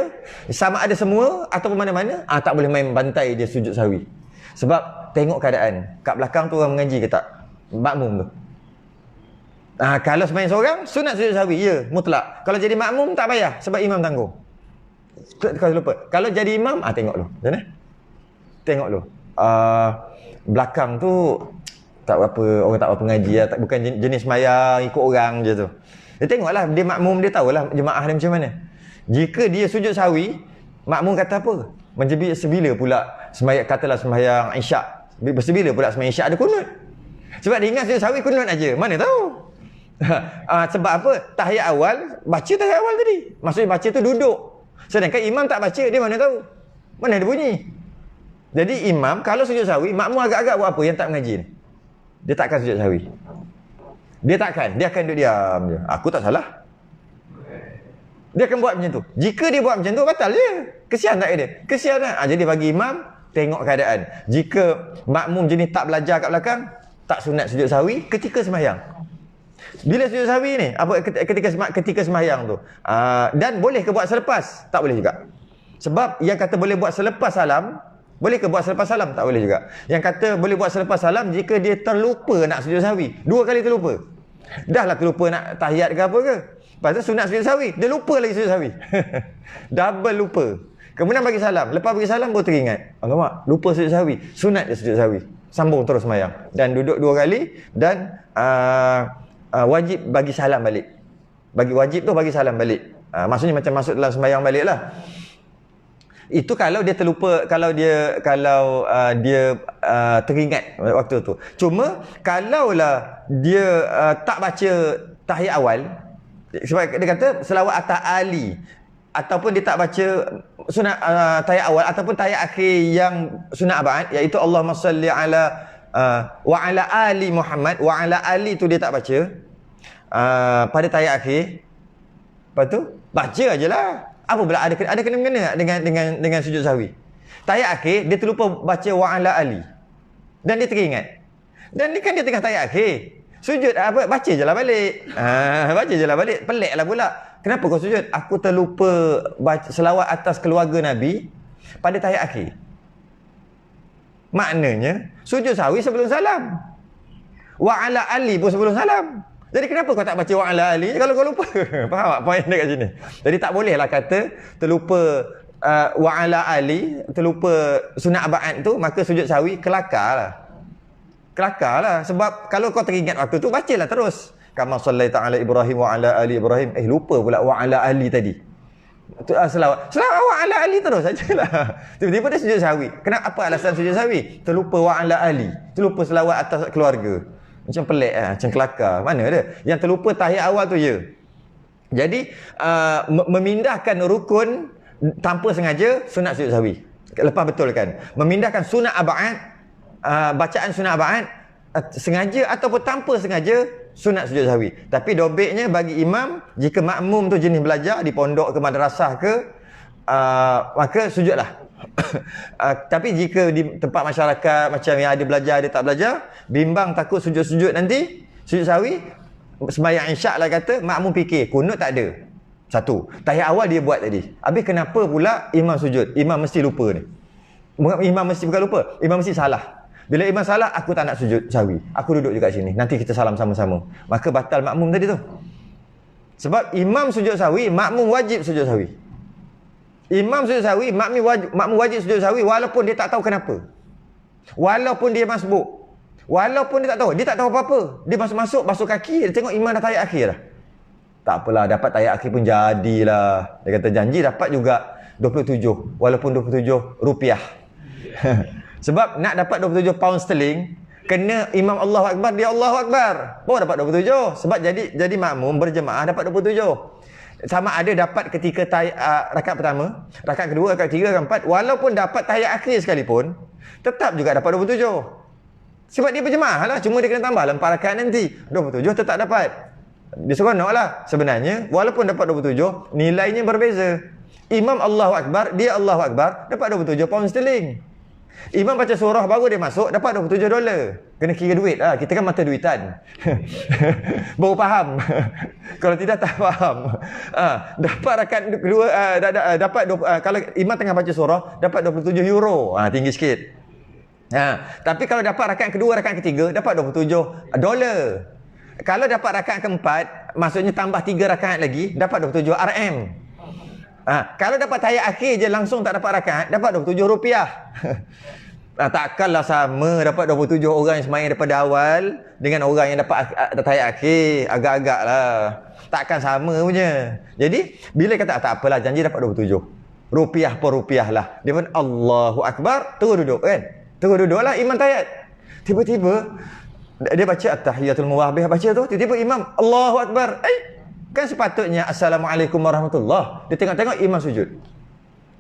sama ada semua ataupun mana-mana, tak boleh main bantai dia sujud sahwi. Sebab tengok keadaan. Kat belakang tu orang mengaji ke tak? Makmum tu. Kalau sembahyang seorang, sunat sujud sahwi, ya, mutlak. Kalau jadi makmum, tak payah, sebab imam tanggung. Kalau lupa. Kalau jadi imam, tengok dulu. Macam mana? Tengok dulu. Belakang tu, tak berapa, orang tak berapa ngaji, bukan jenis sembahyang, ikut orang je tu. Dia tengoklah, dia makmum, dia tahulah jemaah dia macam mana. Jika dia sujud sahwi, makmum kata apa? Sebila pula sembahyang, katalah sembahyang isyak. Sebila pula sembahyang isyak ada kunut. Sebab dia ingat sujud sahwi kunut aja. Mana tahu? Sebab apa? Tahiyat awal, baca tahiyat awal tadi. Maksudnya baca tu duduk. Sedangkan imam tak baca, dia mana tahu? Mana ada bunyi? Jadi imam kalau sujud sahwi, makmum agak-agak buat apa yang tak mengaji ni? Dia takkan sujud sahwi. Dia akan duduk diam je. Aku tak salah. Dia akan buat macam tu. Jika dia buat macam tu, batal je. Kesian tak dia? Kesian tak? Jadi bagi imam, tengok keadaan. Jika makmum jenis tak belajar kat belakang, tak sunat sujud sahwi ketika sembahyang. Bila sujud sahwi ni, ketika sembahyang tu, dan boleh ke buat selepas? Tak boleh juga. Sebab yang kata boleh buat selepas salam, Boleh ke buat selepas salam? Tak boleh juga. Yang kata boleh buat selepas salam jika dia terlupa nak sujud sahwi. 2 kali terlupa. Dah lah terlupa nak tahiyat ke apa ke. Lepas tu sunat sujud sahwi. Dia lupa lagi sujud sahwi. Double lupa. Kemudian bagi salam. Lepas bagi salam baru teringat. Alamak, lupa sujud sahwi. Sunat dia sujud sahwi. Sambung terus sembahyang. Dan duduk 2 kali. Dan wajib bagi salam balik. Wajib tu bagi salam balik. Maksudnya macam masuk dalam sembahyang balik lah. Itu kalau dia terlupa, kalau dia teringat waktu tu. Cuma kalaulah dia tak baca tahiyat awal, sebab dia kata selawat atas ali, ataupun dia tak baca sunat tahiyat awal ataupun tahiyat akhir yang sunat abad, iaitu Allahumma salli ala wa ala ali Muhammad, wa ala ali tu dia tak baca pada tahiyat akhir. Lepas tu baca ajalah. Apa pula ada kena-mengena dengan sujud sahwi? Tahiyat akhir dia terlupa baca wa ala ali. Dan dia teringat. Dan ni kan dia tengah tahiyat akhir. Sujud apa? Baca je lah balik. Baca je lah balik. Peliklah pula. Kenapa kau sujud? Aku terlupa baca selawat atas keluarga Nabi pada tahiyat akhir. Maknanya sujud sahwi sebelum salam. Wa ala ali pun sebelum salam. Jadi kenapa kau tak baca wa ala ali kalau kau lupa? Faham tak poin dia kat sini? Jadi tak bolehlah kata terlupa wa ala ali, terlupa sunat abad tu, maka sujud sahwi kelakarlah. Kelakarlah. Sebab kalau kau teringat waktu tu, bacalah terus. Kama sallaita ala Ibrahim wa ala ali Ibrahim. Lupa pula wa ala ali tadi. Selawat wa ala ali terus sajalah. Tiba-tiba dia sujud sahwi. Kenapa? Apa alasan sujud sahwi? Terlupa wa ala ali. Terlupa selawat atas keluarga. Macam pelik macam kelakar. Mana ada? Yang terlupa tahiyat awal tu je. Jadi memindahkan rukun tanpa sengaja sunat sujud sahwi. Lepas betul kan? Memindahkan sunat abad, bacaan sunat abad sengaja ataupun tanpa sengaja sunat sujud sahwi. Tapi dobeknya bagi imam, jika makmum tu jenis belajar di pondok ke madrasah ke, maka sujudlah. Tapi jika di tempat masyarakat macam yang ada belajar, ada tak belajar, bimbang takut sujud-sujud nanti, sujud sahwi, sembahyang isyak lah kata, makmum fikir kunut tak ada. Satu, tahiyat awal dia buat tadi. Habis kenapa pula imam sujud? Imam mesti lupa ni. Imam mesti bukan lupa, imam mesti salah. Bila imam salah, aku tak nak sujud sahwi. Aku duduk juga sini. Nanti kita salam sama-sama. Maka batal makmum tadi tu. Sebab imam sujud sahwi, makmum wajib sujud sahwi. Imam sujud sahwi, makmum wajib sujud sahwi walaupun dia tak tahu kenapa. Walaupun dia masbuk. Walaupun dia tak tahu apa-apa. Dia masuk basuh kaki, dia tengok imam dah tahiyat akhir dah. Tak apalah, dapat tahiyat akhir pun jadilah. Dia kata janji dapat juga 27, walaupun 27 rupiah. Sebab nak dapat 27 pound sterling, kena imam Allahu Akbar, dia Allahu Akbar, baru dapat 27. Sebab jadi makmum berjemaah dapat 27. Sama ada dapat ketika rakaat pertama, rakaat kedua, rakaat ketiga, rakaat empat, walaupun dapat tahiyat akhir sekalipun, tetap juga dapat 27. Sebab dia berjemaah lah, cuma dia kena tambah lah 4 rakaat nanti. 27 tetap dapat. Dia seronok lah. Sebenarnya, walaupun dapat 27, nilainya berbeza. Imam Allahu Akbar, dia Allahu Akbar, dapat 27 pound sterling. Imam baca surah baru dia masuk, dapat $27. Kena kira duit lah. Kita kan mata duitan. Baru faham. Kalau tidak tak faham. Dapat rakaat kedua, dapat kalau imam tengah baca surah, dapat €27. Tinggi sikit. Tapi kalau dapat rakaat kedua, rakaat ketiga, dapat $27. Kalau dapat rakaat keempat, maksudnya tambah 3 rakaat lagi, dapat 27 RM. Kalau dapat tahiyat akhir je langsung tak dapat rakaat, dapat ₹27. Takkanlah sama dapat 27 orang yang sembahyang daripada awal dengan orang yang dapat tahiyat akhir. Agak-agak lah. Takkan sama punya. Jadi, bila kata tak apalah, janji dapat 27. Rupiah per rupiah lah. Dia pun Allahu Akbar, terus duduk kan. Terus duduk lah imam tahiyat. Tiba-tiba, dia baca At-Tahiyatul Muwahbih, baca tu. Tiba-tiba imam Allahu Akbar. Kan sepatutnya Assalamualaikum warahmatullahi. Dia tengok-tengok imam sujud.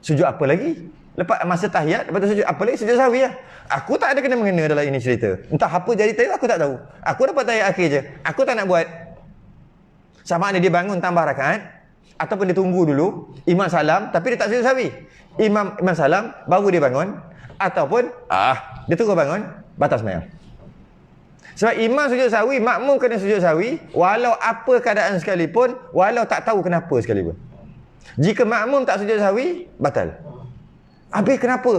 Sujud apa lagi? Lepas masa tahiyat, lepas tu sujud apa lagi? Sujud sahwi lah. Aku tak ada kena mengena dalam ini cerita. Entah apa jadi tadi, aku tak tahu. Aku dapat tahiyat akhir je. Aku tak nak buat. Sama ada dia bangun tambah rakaat, ataupun dia tunggu dulu, imam salam, tapi dia tak sujud sahwi. Imam salam, baru dia bangun. Ataupun, dia tunggu bangun, batas sembahyang. Sebab imam sujud sahwi, makmum kena sujud sahwi, walau apa keadaan sekalipun, walau tak tahu kenapa sekalipun. Jika makmum tak sujud sahwi, batal. Habis kenapa?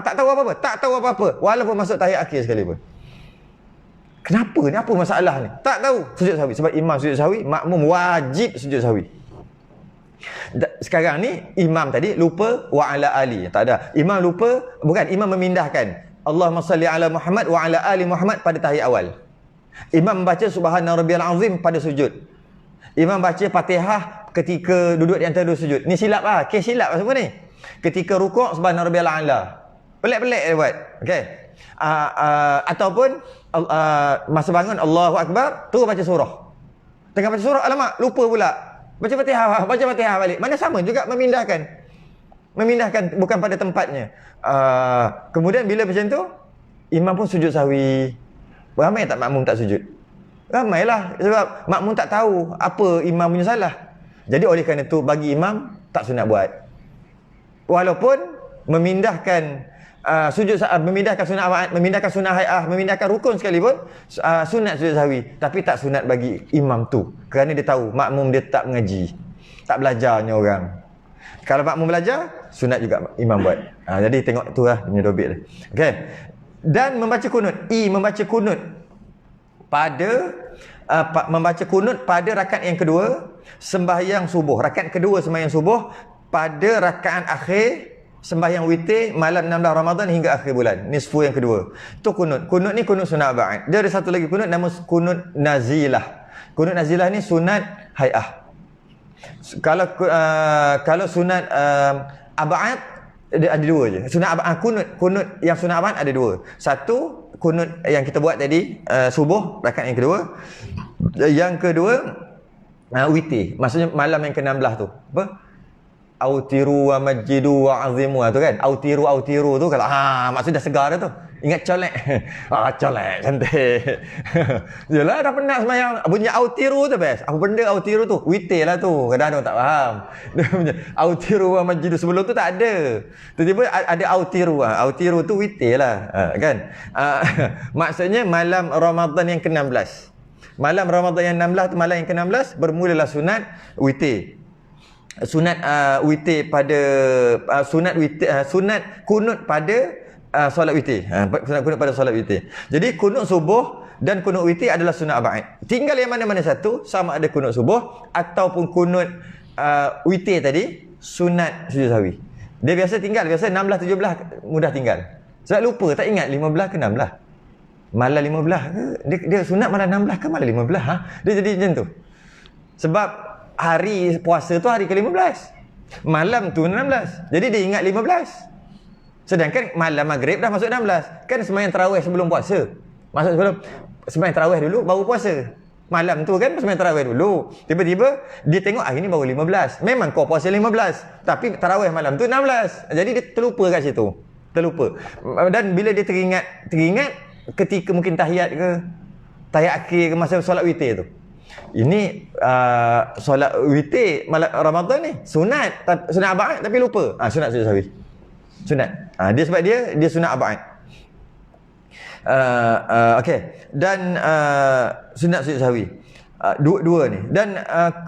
Tak tahu apa-apa. Tak tahu apa-apa. Walaupun masuk tahiyat akhir sekalipun. Kenapa ni? Apa masalah ni? Tak tahu. Sujud sahwi. Sebab imam sujud sahwi, makmum wajib sujud sahwi. Sekarang ni imam tadi lupa wa ala ali. Tak ada. Imam lupa, bukan, imam memindahkan Allahumma salli ala Muhammad wa ala ali Muhammad pada tahiyat awal. Imam membaca subhana rabbiyal azim pada sujud. Imam baca Fatihah ketika duduk di antara dua sujud. Ni silap lah. Kes silap lah semua ni. Ketika rukuk subhana rabbiyal a'la. Pelik-pelik dia buat. Okey. Ataupun masa bangun Allahu akbar, terus baca surah. Tengah baca surah, alamak, lupa pula. Baca Fatihah balik. Mana sama juga memindahkan bukan pada tempatnya. Kemudian bila macam tu, imam pun sujud sahwi. Ramai tak makmum tak sujud? Ramailah, sebab makmum tak tahu apa imam punya salah. Jadi oleh kerana itu bagi imam tak sunat buat. Walaupun memindahkan memindahkan sunat abaat, memindahkan sunat hai'ah, memindahkan rukun sekalipun, sunat sujud sahwi, tapi tak sunat bagi imam tu. Kerana dia tahu makmum dia tak mengaji, tak belajarnya orang. Kalau makmum belajar, sunat juga imam buat. Jadi tengok tu lah punya dobit dia. Okey. Dan membaca kunut. Membaca kunut pada rakaat yang kedua sembahyang subuh. Rakaat kedua sembahyang subuh pada rakaat akhir sembahyang witir malam 16 Ramadan hingga akhir bulan. Nisfu yang kedua. Tu kunut. Kunut ni kunut sunat ba'id. Dia ada satu lagi kunut nama kunut nazilah. Kunut nazilah ni sunat hai'ah. Kalau sunat ab'ad ada dua je. Sunat kunut yang sunat ab'ad ada dua. Satu kunut yang kita buat tadi subuh rakaat yang kedua. Yang kedua witir. Maksudnya malam yang ke-16 tu. Apa? Autiru wa majidu wa azimu tu kan. Autiru tu kalau maksud dah segar dah tu. Ingat colek. Colek cantik. Yalah dah penat sembahyang. Bunyi autiru tu best. Apa benda autiru tu? Witir lah tu. Kadang-kadang tak faham. Dia punya autiru wa majidu sebelum tu tak ada. Tiba-tiba ada autiru. Autiru tu witir lah. Kan? Maksudnya malam Ramadan yang ke-16. Malam Ramadan yang 16 tu malam yang ke-16 bermulalah sunat witir. Sunat witir pada sunat kunut pada solat witir. Sunat kunut pada solat witir. Jadi kunut subuh dan kunut witir adalah sunat ab'id. Tinggal yang mana-mana satu, sama ada kunut subuh ataupun kunut witir tadi sunat sujud sahwi. Dia biasa 16 17 mudah tinggal. Sebab lupa tak ingat 15 ke 16. Malam 15 ke dia sunat malam 16 ke malam 15 Dia jadi macam tu. Sebab hari puasa tu hari ke-15. Malam tu 16. Jadi dia ingat 15. Sedangkan malam maghrib dah masuk 16. Kan sembahyang tarawih sebelum puasa. Masuk sebelum sembahyang tarawih dulu baru puasa. Malam tu kan sembahyang tarawih dulu. Tiba-tiba dia tengok hari ni baru 15. Memang kau puasa 15, tapi tarawih malam tu 16. Jadi dia terlupa kat situ. Terlupa. Dan bila dia teringat ketika mungkin tahiyat akhir ke masa solat witir tu. Ini solat witir malam Ramadan ni sunat ab'ad tapi lupa. Sunat sujud sahwi. Sunat. Dia sebab dia sunat ab'ad. Okey. Dan sunat sujud sahwi. Dua ni. Dan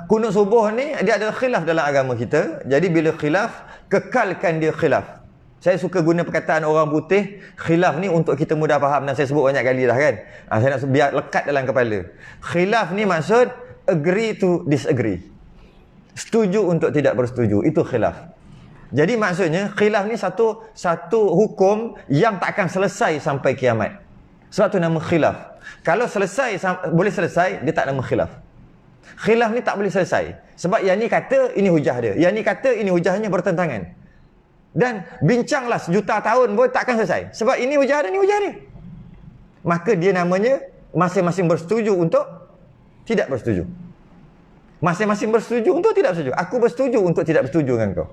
kunut subuh ni dia ada khilaf dalam agama kita. Jadi bila khilaf, kekalkan dia khilaf. Saya suka guna perkataan orang putih, khilaf ni untuk kita mudah faham dan saya sebut banyak kali dah kan. Saya nak biar lekat dalam kepala. Khilaf ni maksud agree to disagree. Setuju untuk tidak bersetuju. Itu khilaf. Jadi maksudnya khilaf ni satu hukum yang tak akan selesai sampai kiamat. Sebab tu nama khilaf. Kalau boleh selesai, dia tak nama khilaf. Khilaf ni tak boleh selesai. Sebab yang ni kata ini hujah dia. Yang ni kata ini hujahnya bertentangan. Dan bincanglah sejuta tahun pun takkan selesai. Sebab ini hujah dia, ini hujah dia. Maka dia namanya masing-masing bersetuju untuk tidak bersetuju. Masing-masing bersetuju untuk tidak bersetuju. Aku bersetuju untuk tidak bersetuju dengan kau.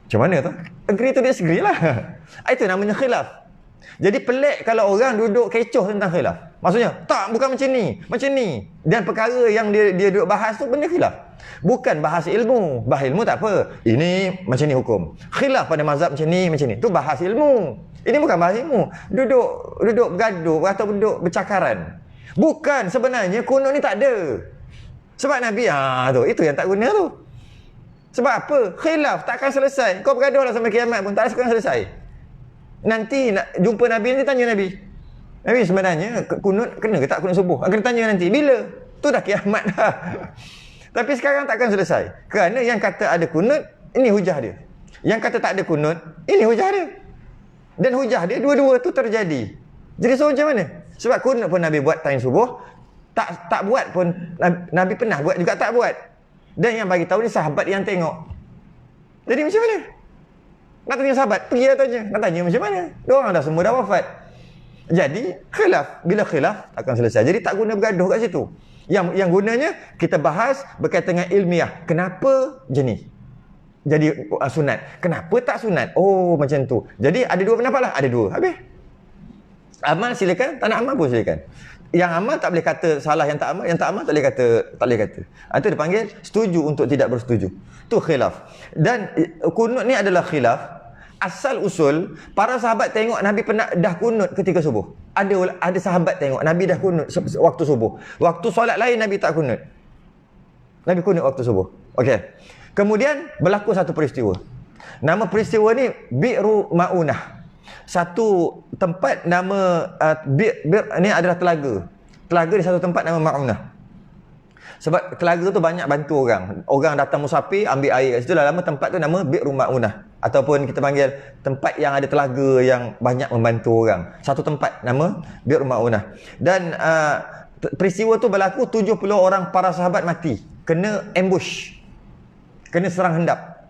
Macam mana tu? Agree to disagree lah. Itu namanya khilaf. Jadi pelik kalau orang duduk kecoh tentang khilaf. Maksudnya, tak, bukan macam ni. Macam ni. Dan perkara yang dia duduk bahas tu benda khilaf. Bukan bahas ilmu. Bahas ilmu tak apa. Ini macam ni hukum. Khilaf pada mazhab macam ni. Tu bahas ilmu. Ini bukan bahas ilmu. Duduk bergaduh atau duduk bercakaran. Bukan, sebenarnya kunut ni tak ada. Sebab Nabi, tu, itu yang tak guna tu. Sebab apa? Khilaf takkan selesai. Kau bergaduh lah sampai kiamat pun tak akan selesai. Nanti nak jumpa Nabi, nanti tanya Nabi. Nabi sebenarnya kunut kena ke tak kunut subuh? Akan tanya nanti. Bila? Tu dah kiamat dah. Tapi sekarang takkan selesai. Kerana yang kata ada kunut, ini hujah dia. Yang kata tak ada kunut, ini hujah dia. Dan hujah dia dua-dua tu terjadi. Jadi so macam mana? Sebab kunut pun Nabi buat time subuh, tak buat pun Nabi pernah buat juga tak buat. Dan yang bagi tahu ni sahabat yang tengok. Jadi macam mana? Nak tanya sahabat, pergi lah tanya. Nak tanya macam mana? Diorang dah semua dah wafat. Jadi khilaf, bila khilaf akan selesai. Jadi tak guna bergaduh kat situ. Yang gunanya kita bahas berkaitan dengan ilmiah. Kenapa jenis? Jadi sunat. Kenapa tak sunat? Oh macam tu. Jadi ada dua pendapat lah. Ada dua. Habis. Amal silakan, tak nak amal pun silakan. Yang amal tak boleh kata salah yang tak amal, yang tak amal tak boleh kata. Itu dipanggil setuju untuk tidak bersetuju. Tu khilaf. Dan kunut ni adalah khilaf. Asal usul para sahabat tengok Nabi pernah dah kunut ketika subuh. Ada sahabat tengok Nabi dah kunut waktu subuh. Waktu solat lain Nabi tak kunut. Nabi kunut waktu subuh. Okey. Kemudian berlaku satu peristiwa. Nama peristiwa ni Bi'ru Ma'unah. Satu tempat nama bir ni adalah telaga. Telaga di satu tempat nama Ma'unah. Sebab telaga tu banyak bantu orang. Orang datang musafir ambil air kat situ, dah lama tempat tu nama Bi'ru Ma'unah. Ataupun kita panggil tempat yang ada telaga yang banyak membantu orang. Satu tempat nama Bi'ru Ma'unah. Dan peristiwa tu berlaku 70 orang para sahabat mati. Kena ambush. Kena serang hendap.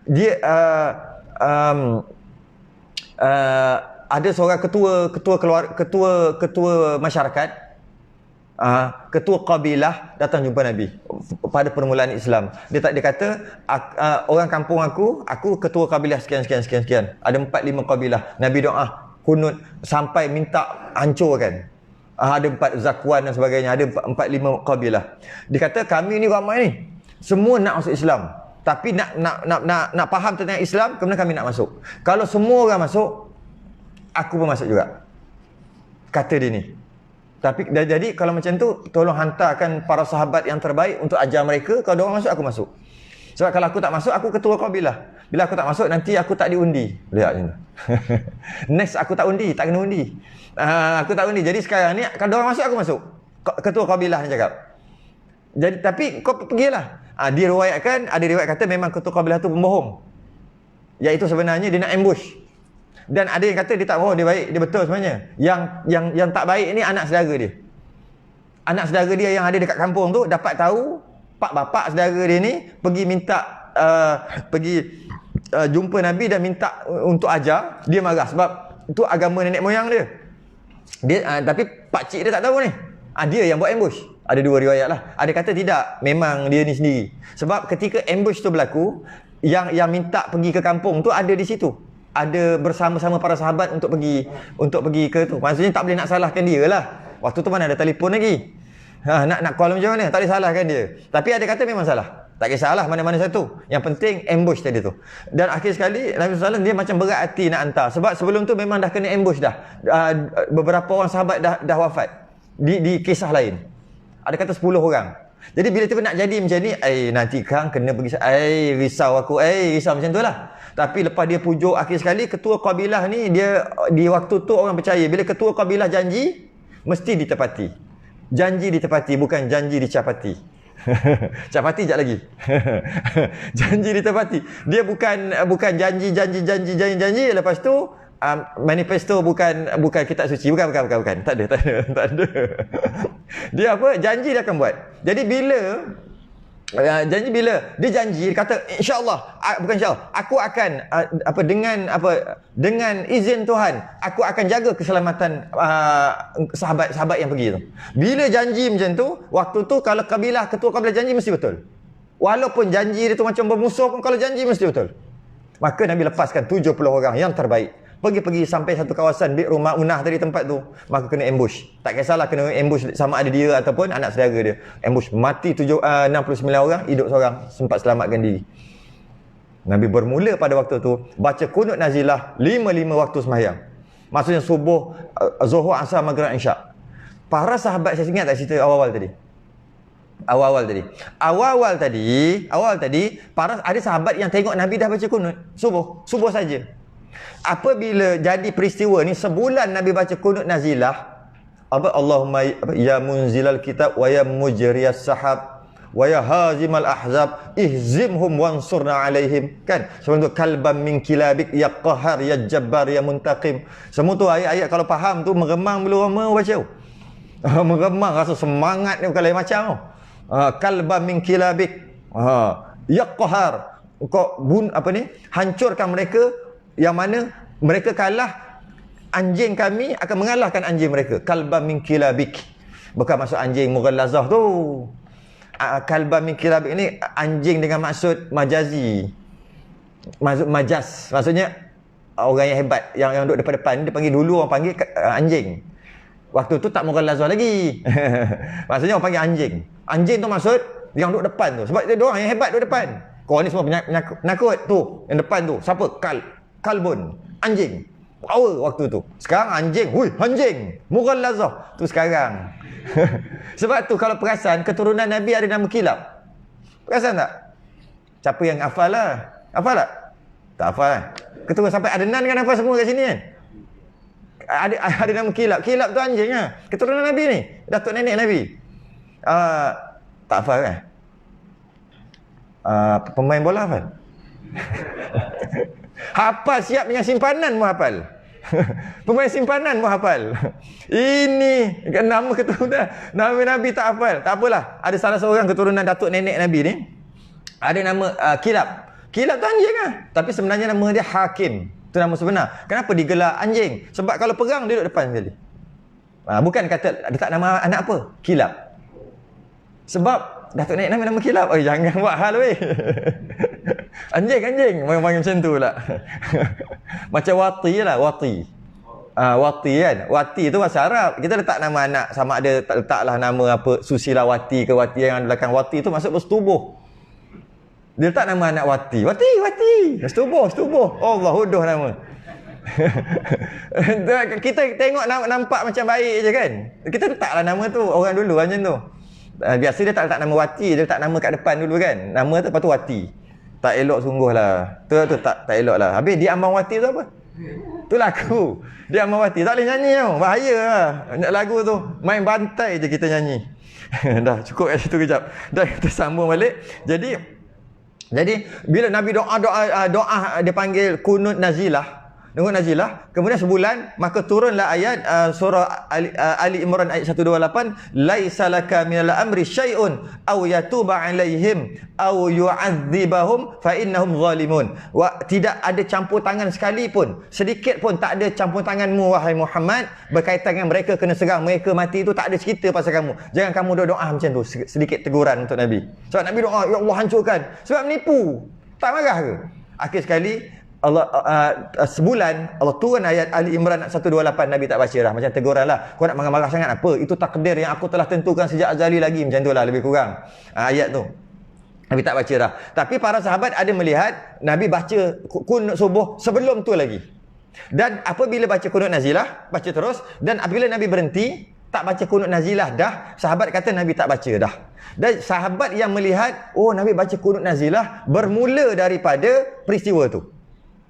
Dia ada seorang ketua masyarakat, ketua kabilah datang jumpa Nabi pada permulaan Islam. Dia kata orang kampung aku ketua kabilah sekian. Ada 4-5 kabilah. Nabi doa kunut sampai minta hancurkan. Ada 4 Zakwan dan sebagainya, ada 4-5 kabilah. Dia kata kami ni ramai ni, semua nak masuk Islam. Tapi nak faham tentang Islam, kemudian kami nak masuk. Kalau semua orang masuk, aku pun masuk juga. Kata dia ni. Tapi jadi kalau macam tu, tolong hantarkan para sahabat yang terbaik untuk ajar mereka. Kalau diorang masuk, aku masuk. Sebab kalau aku tak masuk, aku ketua kabilah. Bila aku tak masuk, nanti aku tak diundi. Lihat macam tu. Next aku tak undi, tak kena undi. Aku tak undi. Jadi sekarang ni, kalau diorang masuk, aku masuk. Ketua kabilah ni cakap. Jadi tapi kau pergilah. Dia riwayatkan, ada riwayat kata memang ketua kabilah tu pembohong. Iaitu sebenarnya dia nak ambush. Dan ada yang kata dia tak bohong, dia baik, dia betul sebenarnya. Yang tak baik ni anak saudara dia. Anak saudara dia yang ada dekat kampung tu dapat tahu pak bapak saudara dia ni pergi minta jumpa Nabi dan minta untuk ajar. Dia marah sebab itu agama nenek moyang dia. Tapi pak cik dia tak tahu ni. Dia yang buat ambush. Ada dua riwayat lah. Ada kata tidak, memang dia ni sendiri. Sebab ketika ambush tu berlaku, yang minta pergi ke kampung tu ada di situ. Ada bersama-sama para sahabat untuk pergi ke tu. Maksudnya tak boleh nak salahkan dia lah. Waktu tu mana ada telefon lagi. Nak call macam mana? Tak boleh salahkan dia. Tapi ada kata memang salah. Tak kisahlah mana-mana satu. Yang penting ambush tadi tu. Dan akhir sekali Nabi SAW dia macam berat hati nak hantar. Sebab sebelum tu memang dah kena ambush dah. Beberapa orang sahabat dah wafat. Di kisah lain. Ada kata 10 orang. Jadi bila tiba nak jadi macam ni, nanti Kang kena pergi, risau aku, risau macam tu lah. Tapi lepas dia pujuk akhir sekali, ketua kabilah ni, dia di waktu tu orang percaya, bila ketua kabilah janji, mesti ditepati. Janji ditepati, bukan janji dicapati. Capati sekejap lagi. Janji ditepati. Dia bukan janji, lepas tu manifesto bukan kitab suci, bukan. Tak ada. Dia apa? Janji dia akan buat. Jadi bila dia janji kata insya-Allah, bukan insya-Allah, aku akan dengan izin Tuhan, aku akan jaga keselamatan sahabat-sahabat yang pergi tu. Bila janji macam tu, waktu tu kalau ketua kabilah janji mesti betul. Walaupun janji dia tu macam bermusuh pun, kalau janji mesti betul. Maka Nabi lepaskan 70 orang yang terbaik. Pergi sampai satu kawasan Bi'ru Ma'unah tadi tempat tu, maka kena ambush. Tak kisahlah kena ambush sama ada dia ataupun anak saudara dia. Ambush, mati 69 orang, hidup seorang, sempat selamatkan diri. Nabi bermula pada waktu tu baca kunut nazilah 5 waktu sembahyang. Maksudnya subuh, zuhur, asar, maghrib, isyak. Para sahabat, saya ingat tak cerita awal-awal tadi? Awal-awal tadi. Awal tadi para ada sahabat yang tengok Nabi dah baca kunut subuh saja. Apabila jadi peristiwa ni sebulan Nabi baca kunut nazilah, Allahumma ya munzilal kitab wa ya mujriyas sahab wa ya hazimal ahzab ihzimhum wansurna alaihim, kan? Sebelum tu kalbam min kilabik ya qahar ya jabbar ya muntaqim. Semua tu ayat-ayat kalau faham tu meremang bila orang baca. Meremang, rasa semangat ni bukan lain macam tu. Kalbam min kilabik. Ya qahar. Kau hancurkan mereka, yang mana mereka kalah, anjing kami akan mengalahkan anjing mereka. Kalbam min kilabik. Bukan maksud anjing mughallazah tu. Kalbam min kilabik ni anjing dengan maksud majazi. Maksud majas. Maksudnya orang yang hebat, yang duduk depan-depan, dia panggil dulu orang panggil anjing. Waktu tu tak mughallazah lagi. Maksudnya orang panggil anjing. Anjing tu maksud yang duduk depan tu. Sebab dia orang yang hebat duduk depan. Korang ni semua penakut tu. Yang depan tu siapa? Kalbun, anjing. Power waktu tu. Sekarang anjing, anjing. Mughallazah. Tu sekarang. Sebab tu kalau perasan keturunan Nabi ada nama kilab. Perasan tak? Siapa yang hafal lah? Hafal tak? Tak hafal kan? Keturunan sampai Adnan kan hafal semua kat sini kan? Ada nama kilab. Kilab tu anjing lah. Keturunan Nabi ni. Datuk nenek Nabi. Tak hafal kan? Pemain bola hafal? Hafal siap dengan simpanan mu hafal. Pemain simpanan mu hafal. Ini nama keturunan Nabi tak hafal. Tak apalah. Ada salah seorang keturunan datuk nenek Nabi ni, ada nama Kilab. Kilab tu anjing lah. Tapi sebenarnya nama dia Hakim. Itu nama sebenar. Kenapa digelar anjing? Sebab kalau perang dia duduk depan sekali. Bukan kata dia tak nama anak apa? Kilab. Sebab datuk nenek nama Kilab. Jangan buat hal weh. Anjing. Panggil macam tu pula. Macam Wati lah, Wati. Wati kan. Wati tu bahasa Arab. Kita letak nama anak, sama ada letaklah nama apa, Susilawati ke Wati yang belakang Wati tu masuk bersetubuh. Dia letak nama anak Wati. Setubuh. Allah huduh nama. Kita tengok nampak macam baik je kan. Kita letaklah nama tu. Orang dulu macam tu. Biasa dia tak letak nama Wati, dia letak nama kat depan dulu kan. Nama tu lepas tu Wati. Tak elok sungguh lah. Tu tak elok lah. Habis dia Ambang Wati tu apa? Tu lagu. Dia Ambang Wati. Tak boleh nyanyi tau. Bahaya lah. Lagu tu main bantai je kita nyanyi. Dah cukup kat situ kejap. Dah kita sambung balik. Jadi bila Nabi doa dia panggil kunut nazilah. Kemudian sebulan maka turunlah ayat surah Ali Imran ayat 128, laisa laka minal amri syai'un aw yatuba alaihim aw yu'adzibahum fa innahum zalimun. Tidak ada campur tangan sekalipun, sedikit pun tak ada campur tanganmu wahai Muhammad berkaitan dengan mereka kena serang, mereka mati itu tak ada cerita pasal kamu. Jangan kamu doa macam tu. Sedikit teguran untuk Nabi. Sebab Nabi doa, ya Allah hancurkan. Sebab menipu. Tak marah ke? Akhir sekali Allah sebulan Allah turun ayat Ali Imran 128, Nabi tak baca dah. Macam teguran lah. Kau nak marah-marah sangat apa? Itu takdir yang aku telah tentukan sejak azali lagi. Macam tu lah lebih kurang ayat tu. Nabi tak baca dah. Tapi para sahabat ada melihat Nabi baca kunut subuh sebelum tu lagi. Dan apabila baca kunut nazilah, baca terus. Dan apabila Nabi berhenti, tak baca kunut nazilah dah, sahabat kata Nabi tak baca dah. Dan sahabat yang melihat, Nabi baca kunut nazilah bermula daripada peristiwa tu.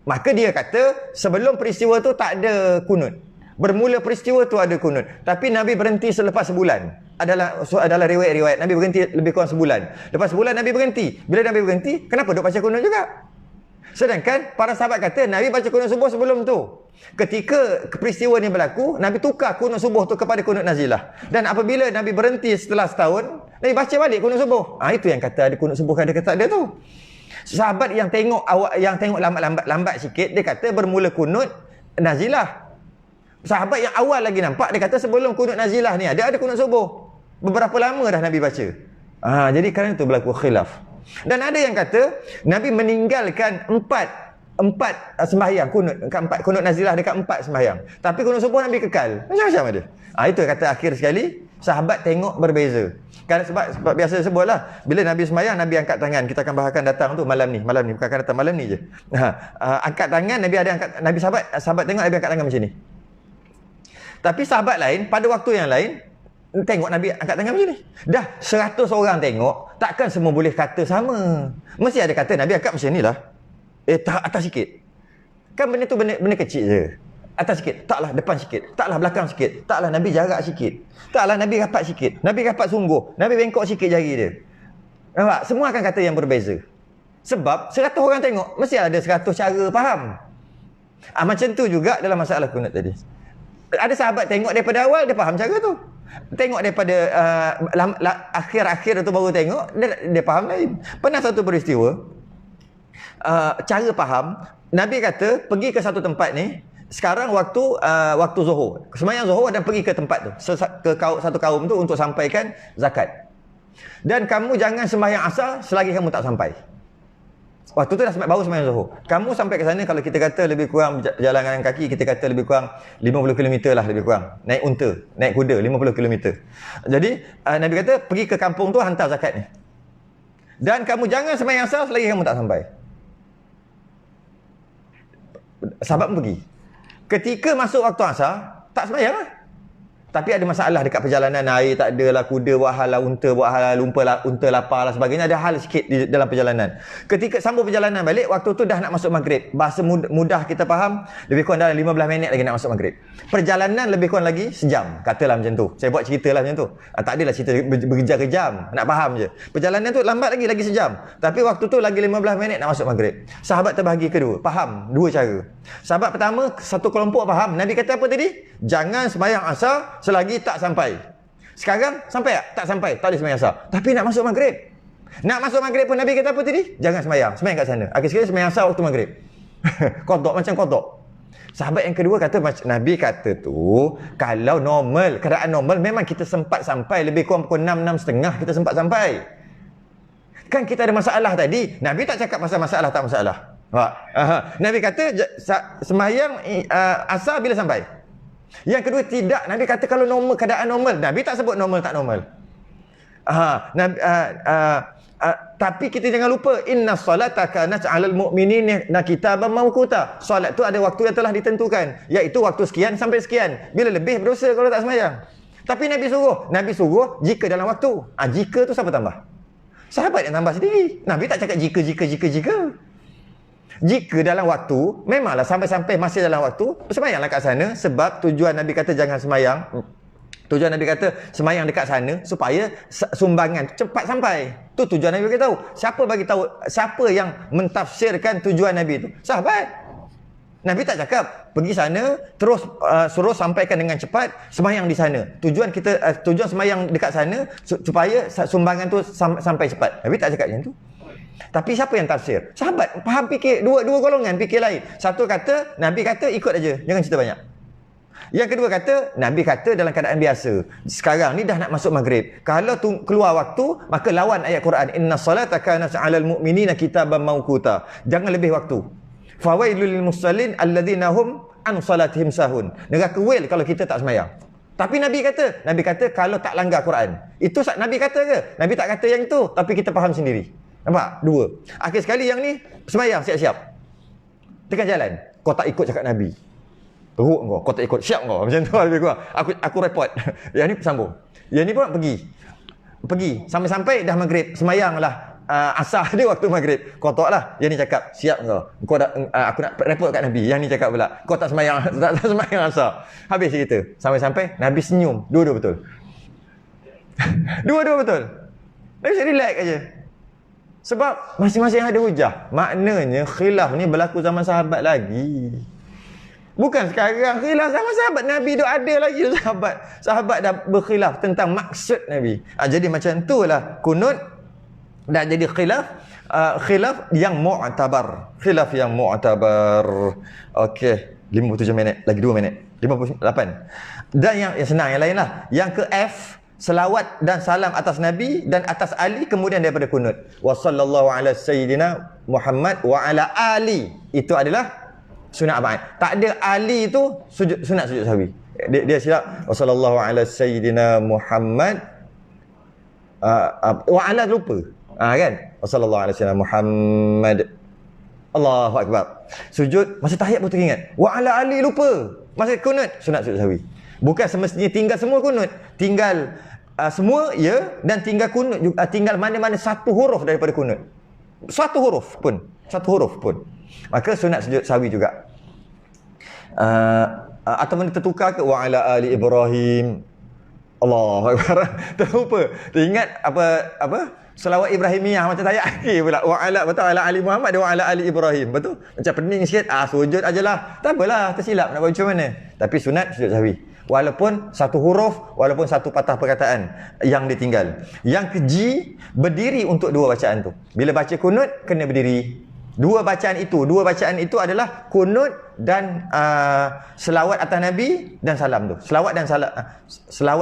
Maka dia kata sebelum peristiwa tu tak ada kunut. Bermula peristiwa tu ada kunut. Tapi Nabi berhenti selepas sebulan. Adalah riwayat-riwayat Nabi berhenti lebih kurang sebulan. Lepas sebulan Nabi berhenti. Bila Nabi berhenti, kenapa duk baca kunut juga? Sedangkan para sahabat kata Nabi baca kunut subuh sebelum tu. Ketika peristiwa ni berlaku, Nabi tukar kunut subuh tu kepada kunut nazilah. Dan apabila Nabi berhenti setelah setahun, Nabi baca balik kunut subuh. Itu yang kata ada kunut subuh, ada kata ada tu. Sahabat yang tengok lambat sikit, dia kata bermula kunut nazilah. Sahabat yang awal lagi nampak, dia kata sebelum kunut nazilah ni ada kunut subuh. Berapa lama dah Nabi baca. Jadi kerana itu berlaku khilaf. Dan ada yang kata Nabi meninggalkan empat sembahyang kunut nazilah dekat 4 sembahyang. Tapi kunut subuh Nabi kekal. Macam-macam ada. Itu yang kata akhir sekali sahabat tengok berbeza. Kerana sebab biasa sebutlah, bila Nabi sembahyang, Nabi angkat tangan. Kita akan bahaskan datang tu malam ni, bukan akan datang malam ni je. Angkat tangan, Nabi ada angkat, Nabi sahabat tengok Nabi angkat tangan macam ni. Tapi sahabat lain pada waktu yang lain tengok Nabi angkat tangan macam ni. Dah 100 orang tengok, takkan semua boleh kata sama. Mesti ada kata Nabi angkat macam ni lah. Atas sikit. Kan benda tu benda kecil je. Atas sikit, taklah depan sikit, taklah belakang sikit, taklah Nabi jarak sikit, taklah Nabi rapat sikit, Nabi rapat sungguh, Nabi bengkok sikit jari dia. Nampak? Semua akan kata yang berbeza. Sebab 100 orang tengok, mesti ada 100 cara faham. Macam tu juga dalam masalah kunut tadi. Ada sahabat tengok daripada awal, dia faham cara tu. Tengok daripada akhir-akhir tu baru tengok, dia faham lain. Pernah satu peristiwa, cara faham, Nabi kata pergi ke satu tempat ni, sekarang waktu Zuhur. Sembahyang Zuhur dan pergi ke tempat tu, ke satu kaum tu untuk sampaikan zakat. Dan kamu jangan sembahyang asar selagi kamu tak sampai. Waktu tu dah baru sembahyang Zuhur. Kamu sampai ke sana, kalau kita kata lebih kurang jalan dengan kaki, kita kata lebih kurang 50 km lah lebih kurang. Naik unta, naik kuda 50 km. Jadi Nabi kata pergi ke kampung tu hantar zakat ni. Dan kamu jangan sembahyang asar selagi kamu tak sampai. Sahabat pun pergi. Ketika masuk waktu asar, tak sembahyang lah. Tapi ada masalah dekat perjalanan, air tak ada lah, kuda buat hal lah, unta buat hal lah, unta lapar lah sebagainya. Ada hal sikit di dalam perjalanan. Ketika sambung perjalanan balik, waktu tu dah nak masuk maghrib. Bahasa mudah kita faham, lebih kurang dalam 15 minit lagi nak masuk maghrib. Perjalanan lebih kurang lagi sejam. Katalah macam tu. Saya buat cerita lah macam tu. Tak adalah cerita berjam-jam. Nak faham je. Perjalanan tu lambat lagi sejam. Tapi waktu tu lagi 15 minit nak masuk maghrib. Sahabat terbahagi kedua. Faham dua cara. Sahabat pertama, satu kelompok faham. Nabi kata apa tadi? Jangan sembahyang asar selagi tak sampai. Sekarang sampai tak? Tak sampai. Tak boleh sembahyang asar. Tapi nak masuk maghrib. Nak masuk maghrib pun Nabi kata apa tadi? Jangan sembahyang. Sembahyang kat sana. Akhir sekali sembahyang asar waktu maghrib. Qadha macam qadha. Sahabat yang kedua kata, Nabi kata tu, kalau normal, keadaan normal, memang kita sempat sampai. Lebih kurang pukul 6, 6.30 kita sempat sampai. Kan kita ada masalah tadi. Nabi tak cakap pasal masalah tak masalah. Nabi kata sembahyang asar bila sampai. Yang kedua tidak. Nabi kata kalau normal, keadaan normal. Nabi tak sebut normal tak normal. Tapi kita jangan lupa, inna salata kanat 'alal mu'minina kitaban mawquta. Solat tu ada waktu yang telah ditentukan, iaitu waktu sekian sampai sekian. Bila lebih berdosa kalau tak sembahyang. Tapi Nabi suruh jika dalam waktu. Jika tu siapa tambah? Sahabat yang tambah sendiri. Nabi tak cakap jika. Jika dalam waktu, memanglah sampai-sampai masih dalam waktu, sembahyanglah kat sana. Sebab tujuan Nabi kata jangan sembahyang. Tujuan Nabi kata sembahyang dekat sana supaya sumbangan cepat sampai. Tu tujuan Nabi bagi tahu. Siapa yang mentafsirkan tujuan Nabi tu? Sahabat. Nabi tak cakap pergi sana terus suruh sampaikan dengan cepat, sembahyang di sana. Tujuan sembahyang dekat sana supaya sumbangan tu sampai cepat. Nabi tak cakap macam tu. Tapi siapa yang tafsir? Sahabat faham, fikir dua golongan fikir lain. Satu kata Nabi kata ikut aja, jangan cerita banyak. Yang kedua kata Nabi kata dalam keadaan biasa. Sekarang ni dah nak masuk maghrib. Kalau keluar waktu, maka lawan ayat Quran, inna salata kanat 'alal mu'minina kitaban mawquta. Jangan lebih waktu. Fawailul lil musallin alladzina hum an salatihim sahun. Neraka wail kalau kita tak sembahyang. Tapi Nabi kata kalau tak langgar Quran. Itu Nabi kata ke? Nabi tak kata yang itu, tapi kita faham sendiri. Nampak? Dua. Akhir sekali yang ni sembahyang siap-siap. Tengah jalan, kau tak ikut cakap Nabi. Teruk kau tak ikut, siap kau. Macam tu lebih kurang. Aku report. Yang ni sambung. Yang ni pun pergi sampai-sampai dah maghrib, sembahyanglah asar dia waktu maghrib. Kau tak lah. Yang ni cakap, siap kau dah, aku nak report kat Nabi. Yang ni cakap pula, kau tak sembahyang asar. Habis cerita. Sampai-sampai Nabi senyum. Dua-dua betul. Dua-dua betul. Nabi relax aja. Sebab masing-masing ada hujah. Maknanya khilaf ni berlaku zaman sahabat lagi. Bukan sekarang khilaf zaman sahabat. Nabi tu ada lagi sahabat dah berkhilaf tentang maksud Nabi. Jadi macam itulah kunut dah jadi khilaf yang mu'tabar. Khilaf yang mu'tabar. Okey, 57 minit, lagi 2 minit. 58. Dan yang senang yang lain lah. Yang ke F, selawat dan salam atas Nabi dan atas Ali, kemudian daripada kunut. Wa sallallahu ala sayyidina Muhammad wa ala ali. Itu adalah sunat abad. Tak ada Ali itu sunat sujud sahwi. Dia silap. Wa sallallahu ala sayyidina Muhammad wa ala lupa. Kan? Wa sallallahu ala sayyidina Muhammad. Allahu akbar. Sujud masa tahiyat baru teringat. Wa ala ali lupa. Masa kunut sunat sujud sahwi. Bukan semestinya tinggal semua kunut. Tinggal semua ya, dan tinggal kunut juga, tinggal mana-mana satu huruf daripada kunut. Satu huruf pun. Maka sunat sujud sahwi juga. Ataupun tertukar ke wa ala ali Ibrahim. Allahu akbar. Terlupa. Teringat apa? Selawat Ibrahimiyah macam tayak akhir pula. Wa ala betul ala ali Muhammad dan wa ala ali Ibrahim. Betul? Macam pening sikit. Sujud ajalah. Tak apalah, tersilap nak buat macam mana. Tapi sunat sujud sahwi. Walaupun satu huruf, walaupun satu patah perkataan yang ditinggal. Yang keji, berdiri untuk dua bacaan tu. Bila baca kunut, kena berdiri. Dua bacaan itu adalah kunut dan selawat atas Nabi dan salam tu. Selawat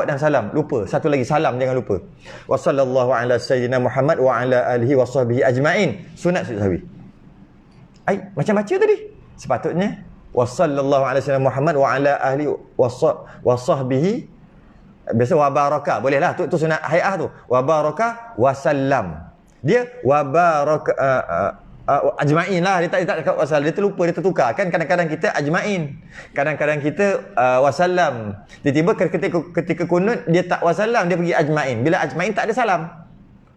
dan salam. Lupa. Satu lagi salam, jangan lupa. Wa sallallahu ala sayyidina Muhammad wa ala alihi wa sahbihi ajma'in. Sunat sujud sahwi. Macam baca tadi. Sepatutnya wa sallallahu ala sayyidina Muhammad wa ala alihi wa sahbihi. Biasa wa baraka. Bolehlah tu sunat hai'ah tu. Wa baraka wa sallam. Dia wa baraka ajma'in lah, dia tak cakap wassalam, dia terlupa, dia tertukar. Kan kadang-kadang kita ajma'in, kadang-kadang kita wassalam. Tiba-tiba ketika kunut dia tak wassalam, dia pergi ajma'in. Bila ajma'in tak ada salam,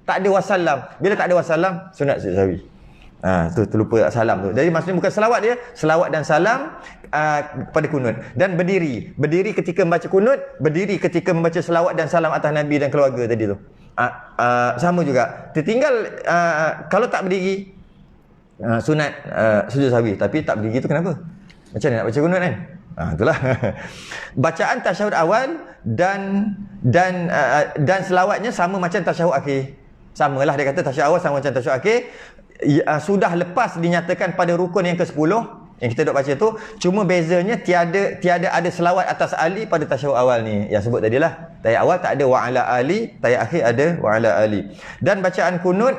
tak ada wassalam. Bila tak ada wassalam, sunat sujud sahwi. Tu terlupa salam tu. Jadi maksudnya bukan selawat dia, selawat dan salam pada kunut. Dan berdiri ketika membaca kunut, berdiri ketika membaca selawat dan salam atas Nabi dan keluarga tadi tu. Sama juga. Tertinggal kalau tak berdiri, sunat sujud sahwi. Tapi tak berdiri tu kenapa? Macam mana nak baca kunut kan? Itulah. Bacaan tasyahud awal dan selawatnya sama macam tasyahud akhir. Samalah, dia kata tasyahud awal sama macam tasyahud akhir. Sudah lepas dinyatakan pada rukun yang ke-10 yang kita duk baca tu, cuma bezanya tiada ada selawat atas ali pada tasyahud awal ni. Yang sebut tadilah. Tayyat awal tak ada wa ala ali, tayyat akhir ada wa ala ali. Dan bacaan kunut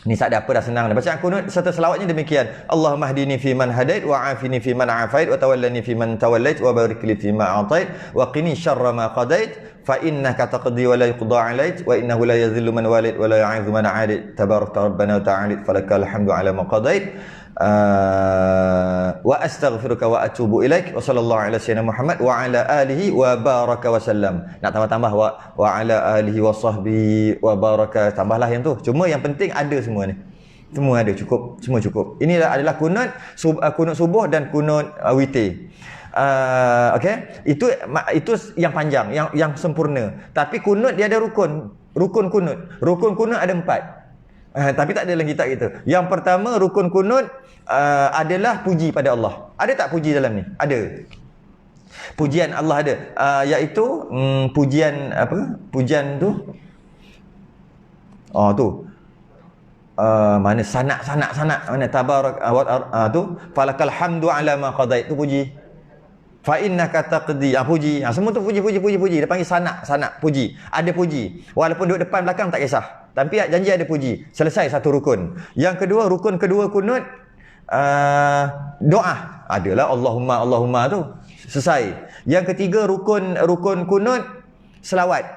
ni tak ada apa, dah senang dah. Bacaan kunut serta selawatnya demikian. Allahumma hdini fi man hadait wa afini fi man afait wa tawallani fi man tawallait wa barik li fi ma atait wa qini syarra ma qadait fa innaka taqdi wa la yuqda alait wa innahu la yadhillu man walid wa la yu'izzu man adait tabarakta rabbana wa ta'ala falakal hamdu ala ma qadait wa astaghfiruka wa atubu ilaik wa sallallahu ala sayyidina Muhammad wa ala alihi wa baraka wa sallam. Nak tambah-tambah wa ala alihi wa sahbihi wa baraka, tambahlah yang tu. Cuma yang penting ada semua ni. Semua ada, cukup, semua cukup. Ini adalah kunut subuh dan kunut witir. Okey, itu yang panjang, yang sempurna. Tapi kunut dia ada rukun kunut. Rukun kunut ada 4. Tapi tak ada dalam kitab kita. Yang pertama, rukun kunut adalah puji pada Allah. Ada tak puji dalam ni? Ada. Pujian Allah ada. Iaitu pujian apa? Pujian tu. Tu. Mana sanak mana tabarak tu falakal hamdu ala ma qadait, tu puji. Fa innaka taqdi, puji. Semua tu puji. Dia panggil sanak puji. Ada puji. Walaupun duduk depan belakang tak kisah. Tapi janji ada puji. Selesai satu rukun. Yang kedua, rukun kedua kunut doa. Adalah Allahumma tu. Selesai. Yang ketiga, rukun kunut selawat.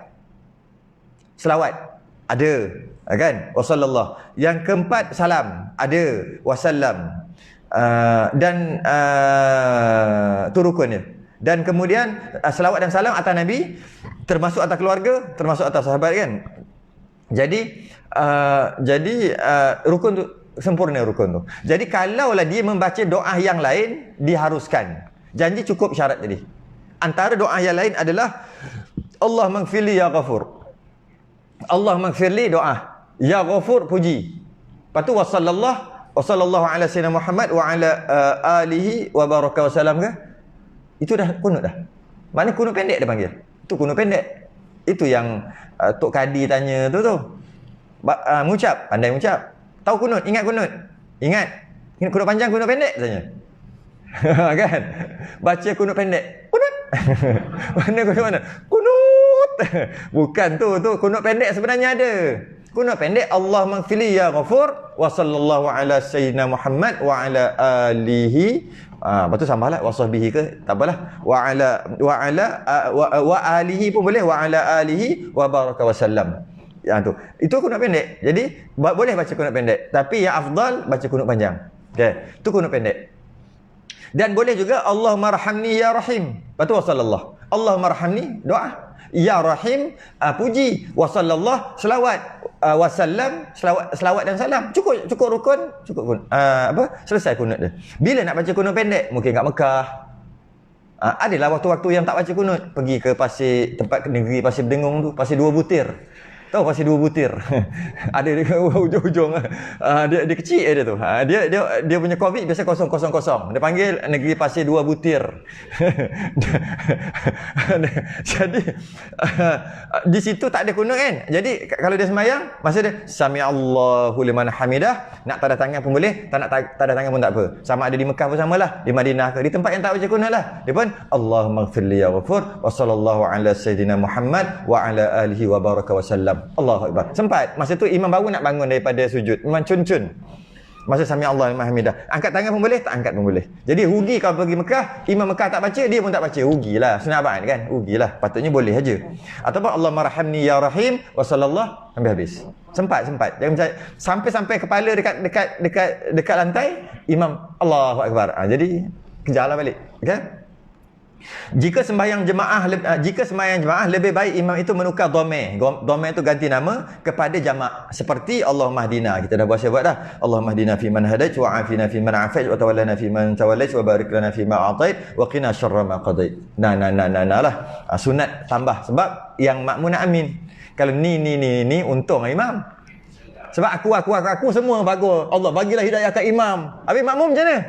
Ada, kan? Wassallallahu. Yang keempat, salam. Ada, wassalam. Dan tu rukunnya. Dan kemudian selawat dan salam atas Nabi, termasuk atas keluarga, termasuk atas sahabat, kan? Jadi rukun tu sempurna, rukun tu. Jadi kalaulah dia membaca doa yang lain, diharuskan. Janji cukup syarat tadi. Antara doa yang lain adalah Allah maghfirli ya ghafur. Allah maghfirli doa. Ya ghafur puji. Lepas tu Wassallallahu ala sayyidina Muhammad wa ala alihi wa baraka wa salam ke? Itu dah kunut dah. Mana kunut pendek dia panggil? Itu kunut pendek. Itu yang Tok Kadi tanya tu. Mengucap, pandai mengucap. Tahu kunut, ingat kunut. Ingat kunut panjang, kunut pendek tanya. Kan? Baca kunut pendek. Kunut. Mana kunut mana? Kunut. Bukan tu kunut pendek sebenarnya ada. Kunut pendek Allah maghfirli ya ghafur wa sallallahu ala sayyidina Muhammad wa ala alihi. Lepas tu sambahlah wa sahbihi ke, tak apalah. Wa alihi pun boleh, wa ala alihi wa baraka wa sallam. Tu. Itu kunut pendek. Jadi boleh baca kunut pendek, tapi yang afdal baca kunut panjang. Okey, tu kunut pendek. Dan boleh juga Allahumma rahamni ya rahim. Lepas tu wa sallallahu. Allahumma arhamni, doa. Ya Rahim, puji. Wa sallallahu, selawat. Wasallam, selawat dan salam. Cukup rukun, cukup selesai kunut dia. Bila nak baca kunut pendek? Mungkin kat Mekah. Adalah waktu-waktu yang tak baca kunut. Pergi ke pasir, tempat negeri pasir Berdengung tu, pasir 2 butir. Tahu pasir 2 butir? Ada di hujung-hujung. Dia kecil dia tu. Dia punya COVID biasa 000. Dia panggil negeri pasir 2 butir. Jadi di situ tak ada kunut kan. Jadi kalau dia sembahyang, masa dia sami Allahu liman hamidah, nak tanda tangan pun boleh, tak nak tanda tangan pun tak apa. Sama ada di Mekah pun samalah, di Madinah ke, di tempat yang tak baca kunut lah. Dia pun Allahumma ighfirli ya ghafur wa sallallahu ala sayyidina Muhammad wa ala alihi wa baraka wa sallam. Allahu Akbar. Sempat. Masa tu imam baru nak bangun daripada sujud. Memang cun-cun. Masa sami Allah liman hamidah. Angkat tangan pun boleh, tak angkat pun boleh. Jadi rugi kalau pergi Mekah, imam Mekah tak baca, dia pun tak baca. Rugilah. Senabat kan? Rugilah. Patutnya boleh aja. Ataupun Allahumma rahamni ya rahim wa sallallahu sampai habis. Sempat. Jangan sampai kepala dekat lantai, imam Allahu Akbar. Jadi kejarlah balik. Okey? Jika sembahyang jemaah lebih baik imam itu menukar dhamir. Dhamir itu ganti nama kepada jamak. Seperti Allahumma hdina. Kita dah buat dah. Allahumma hdina fi man hadait wa afina fi man afait wa tawallana fi man tawallait wa barik lana fi ma atait wa qina syarra ma qadait. Nah lah. Sunat tambah sebab yang makmum nak amin. Kalau ni untung imam. Sebab aku semua bagus. Allah bagilah hidayah kat imam. Habis makmum macam mana?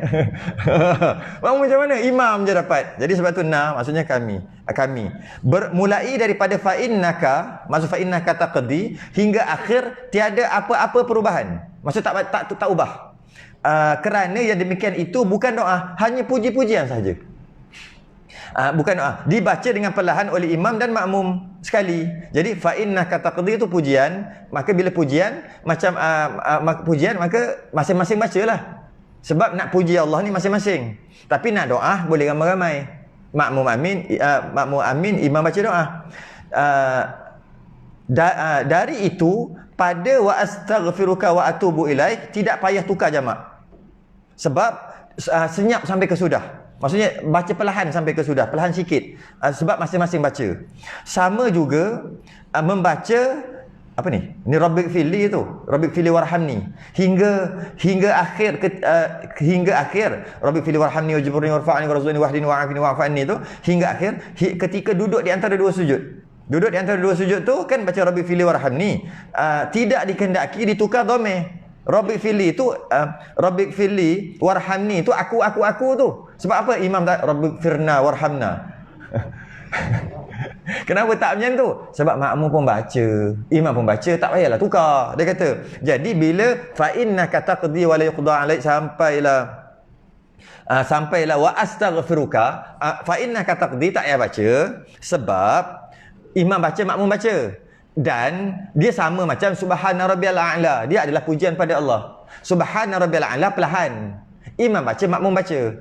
Makmum macam mana? Imam je dapat. Jadi sebab tu maksudnya kami bermulai daripada fa'innaka, maksud fa'innaka taqdi hingga akhir tiada apa-apa perubahan. Maksud tak ubah. Kerana yang demikian itu bukan doa, hanya puji-pujian sahaja. Bukan doa, dibaca dengan perlahan oleh imam dan makmum sekali. Jadi fa innaka taqdi itu pujian, maka bila pujian macam pujian maka masing-masing bacalah. Sebab nak puji Allah ni masing-masing. Tapi nak doa boleh ramai-ramai. Makmum amin, imam baca doa. Dari itu pada wa astaghfiruka wa atubu ilaik tidak payah tukar jamak. Sebab senyap sampai ke sudah. Maksudnya baca perlahan sampai ke sudah, perlahan sikit. Sebab masing-masing baca. Sama juga membaca apa ni? Ni Rabbik fili tu. Rabbik fili warhamni. Hingga akhir Rabbik fili warhamni wajburni warfa'ni warzuqni wahdini wa'afini wa'afani tu hingga akhir ketika duduk di antara dua sujud. Duduk di antara dua sujud tu kan baca Rabbik fili warhamni. Tidak dikehendaki ditukar dhamir. Rabbik fili tu Rabbik fili warhamni tu aku tu. Sebab apa imam tak Rabbik firna warhamna? Kenapa tak macam tu? Sebab makmum pun baca, imam pun baca, tak payahlah tukar. Dia kata, jadi bila fa innaka taqdi wa la yuqda alaik sampailah wa astaghfiruka, fa innaka taqdi tak payah baca sebab imam baca, makmum baca. Dan dia sama macam subhana rabbiyal a'la. Dia adalah pujian pada Allah. Subhana rabbiyal a'la perlahan. Imam baca, makmum baca.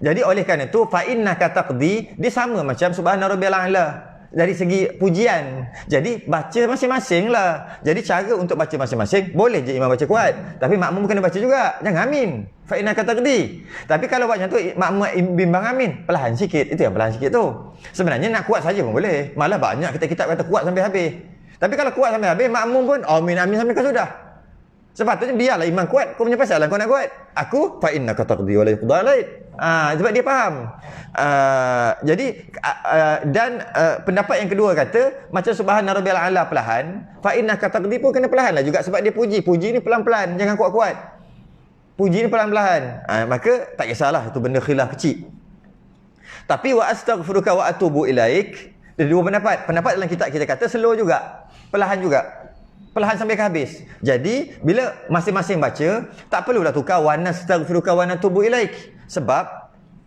Jadi oleh kerana itu fa innaka taqdi dia sama macam subhana rabbiyal a'la dari segi pujian. Jadi baca masing-masing lah. Jadi cara untuk baca masing-masing boleh je imam baca kuat, tapi makmum kena baca juga. Jangan amin. Fa innaka taqdi. Tapi kalau buat macam tu makmum bimbang amin, perlahan sikit. Itu yang perlahan sikit tu. Sebenarnya nak kuat saja pun boleh. Malah banyak kitab kata kuat sampai habis. Tapi kalau kuat sampai habis, makmum pun amin sampai ke sudah. Sepatutnya biarlah imam kuat. Kau punya pasal lah kau nak kuat. Aku fa innaka taqdi wa la yuqda alaik. Sebab dia faham. Jadi pendapat yang kedua kata macam subhana rabbiyal a'la perlahan, fa innaka taqdi pun kena perlahan lah juga sebab dia puji. Puji ni pelan-pelan, jangan kuat-kuat. Puji ni pelan-pelan. Maka tak kisahlah itu benda khilaf kecil. Tapi wa astaghfiruka wa atubu ilaik. Ada dua pendapat. Pendapat dalam kitab kita kata slow juga, perlahan juga. Perlahan sampai ke habis. Jadi bila masing-masing baca, tak perlulah tukar wa nastaghfiruka wa natubu ilaik. Sebab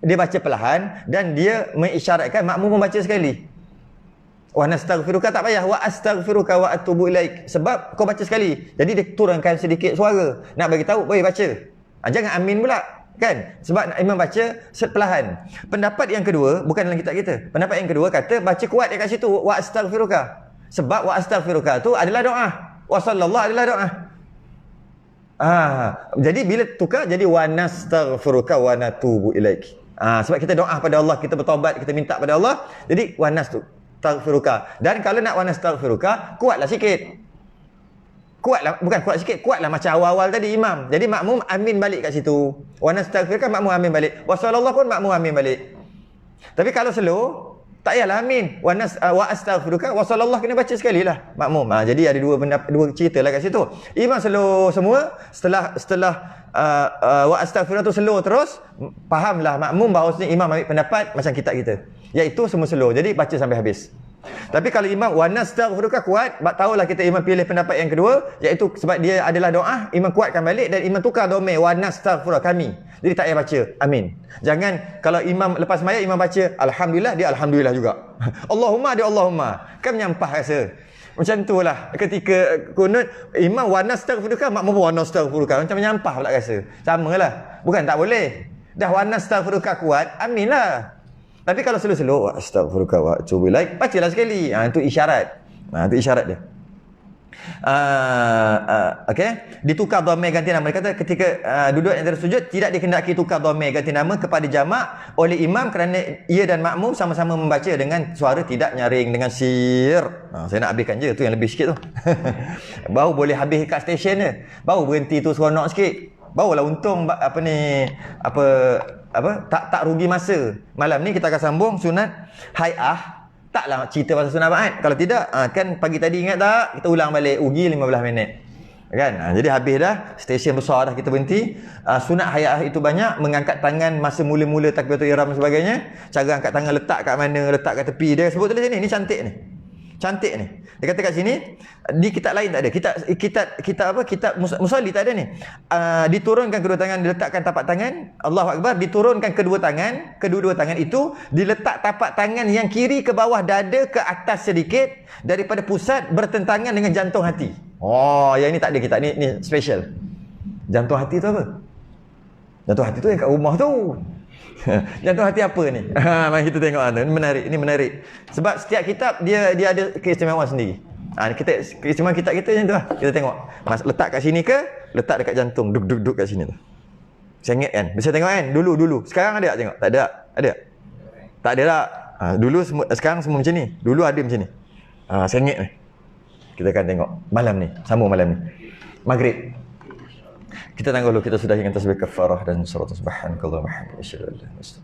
dia baca perlahan dan dia mengisyaratkan makmum membaca sekali. Wa nastaghfiruka tak payah, wa astaghfiruka wa atubu ilaik. Sebab kau baca sekali. Jadi dia turunkan sedikit suara. Nak bagi tahu boleh baca. Jangan amin pula. Kan? Sebab imam baca perlahan. Pendapat yang kedua, bukan dalam kitab kita. Pendapat yang kedua kata baca kuat dekat situ, wa astaghfiruka. Sebab wa astaghfiruka tu adalah doa. Wa sallallahu adalah doa. Jadi bila tukar jadi wa nastaghfiruka wa natubu ilaik. Sebab kita doa pada Allah, kita bertaubat, kita minta pada Allah. Jadi wanas tu taghfiruka. Dan kalau nak wanas taghfiruka, kuatlah sikit. Kuatlah, bukan kuat sikit, kuatlah macam awal-awal tadi imam. Jadi makmum amin balik kat situ. Wanas taghfiruka, makmum amin balik. Wasallallahu pun makmum amin balik. Tapi kalau slow, tak payahlah amin. Wa astaghfiruka wa sallallahu kena baca sekali lah makmum. Jadi ada dua cerita lah kat situ. Imam slow semua, setelah wa astaghfiruka tu slow terus, fahamlah makmum bahawasanya imam ambil pendapat macam kita. Iaitu semua slow. Jadi baca sampai habis. Tapi kalau imam wa nastaghfiruka kuat, tahulah kita imam pilih pendapat yang kedua, iaitu sebab dia adalah doa, imam kuatkan balik dan imam tukar domain wa nastaghfiruka kami. Jadi tak payah baca amin. Jangan kalau imam lepas mayat imam baca alhamdulillah, dia alhamdulillah juga. Allahumma, dia Allahumma. Kan menyampah rasa. Macam itulah ketika kunut imam wa nastaghfiruka, makmum wa nastaghfiruka, macam menyampah pula rasa. Samalah. Bukan tak boleh. Dah wa nastaghfiruka kuat, amin lah. Tapi kalau slow-slow, astaghfiruka wa atubu ilaik, bacalah sekali. Itu isyarat. Itu isyarat dia. Okey, ditukar dhamir ganti nama. Dia kata ketika duduk antara sujud tidak dikehendaki tukar dhamir ganti nama kepada jamak oleh imam kerana ia dan makmum sama-sama membaca dengan suara tidak nyaring, dengan sir. Saya nak habiskan je tu yang lebih sikit tu. Baru boleh habis kat stesen dia. Baru berhenti tu seronok sikit. Barulah untung tak rugi masa. Malam ni kita akan sambung sunat hai'ah. Taklah cerita pasal sunat ba'ad. Kalau tidak, kan pagi tadi ingat tak? Kita ulang balik, rugi 15 minit. Kan? Jadi habis dah, stesen besar dah kita berhenti. Sunat hai'ah itu banyak, mengangkat tangan masa mula-mula takbiratul ihram dan sebagainya. Cara angkat tangan letak kat mana, letak kat tepi. Dia sebut tulis sini, ni cantik ni. Cantik ni. Dia kata kat sini, di kitab lain tak ada. Kitab musalli tak ada ni. Diturunkan kedua tangan, diletakkan tapak tangan. Allahu Akbar, diturunkan kedua tangan itu diletak tapak tangan yang kiri ke bawah dada ke atas sedikit daripada pusat bertentangan dengan jantung hati. Oh, yang ini tak ada kitab ni special. Jantung hati tu apa? Jantung hati tu yang kat rumah tu. Jantung hati apa ni? Mari kita tengok. Ini menarik. Sebab setiap kitab dia ada keistimewaan sendiri. Keistimewaan kitab kita macam tu lah. Kita tengok. Letak kat sini ke? Letak dekat jantung. Duk kat sini tu. Sengit kan? Bisa tengok kan? Dulu. Sekarang ada tak tengok? Tak ada. Ada? Tak ada tak? Dulu sekarang semua macam ni. Dulu ada macam ni. Sengit ni. Kita akan tengok malam ni. Sambung malam ni. Maghrib. Kita tangguh dulu, kita sudahi dengan tasbih kafarah dan surah subhanakallahumma wa bihamdika asyhadu an la ilaha illa anta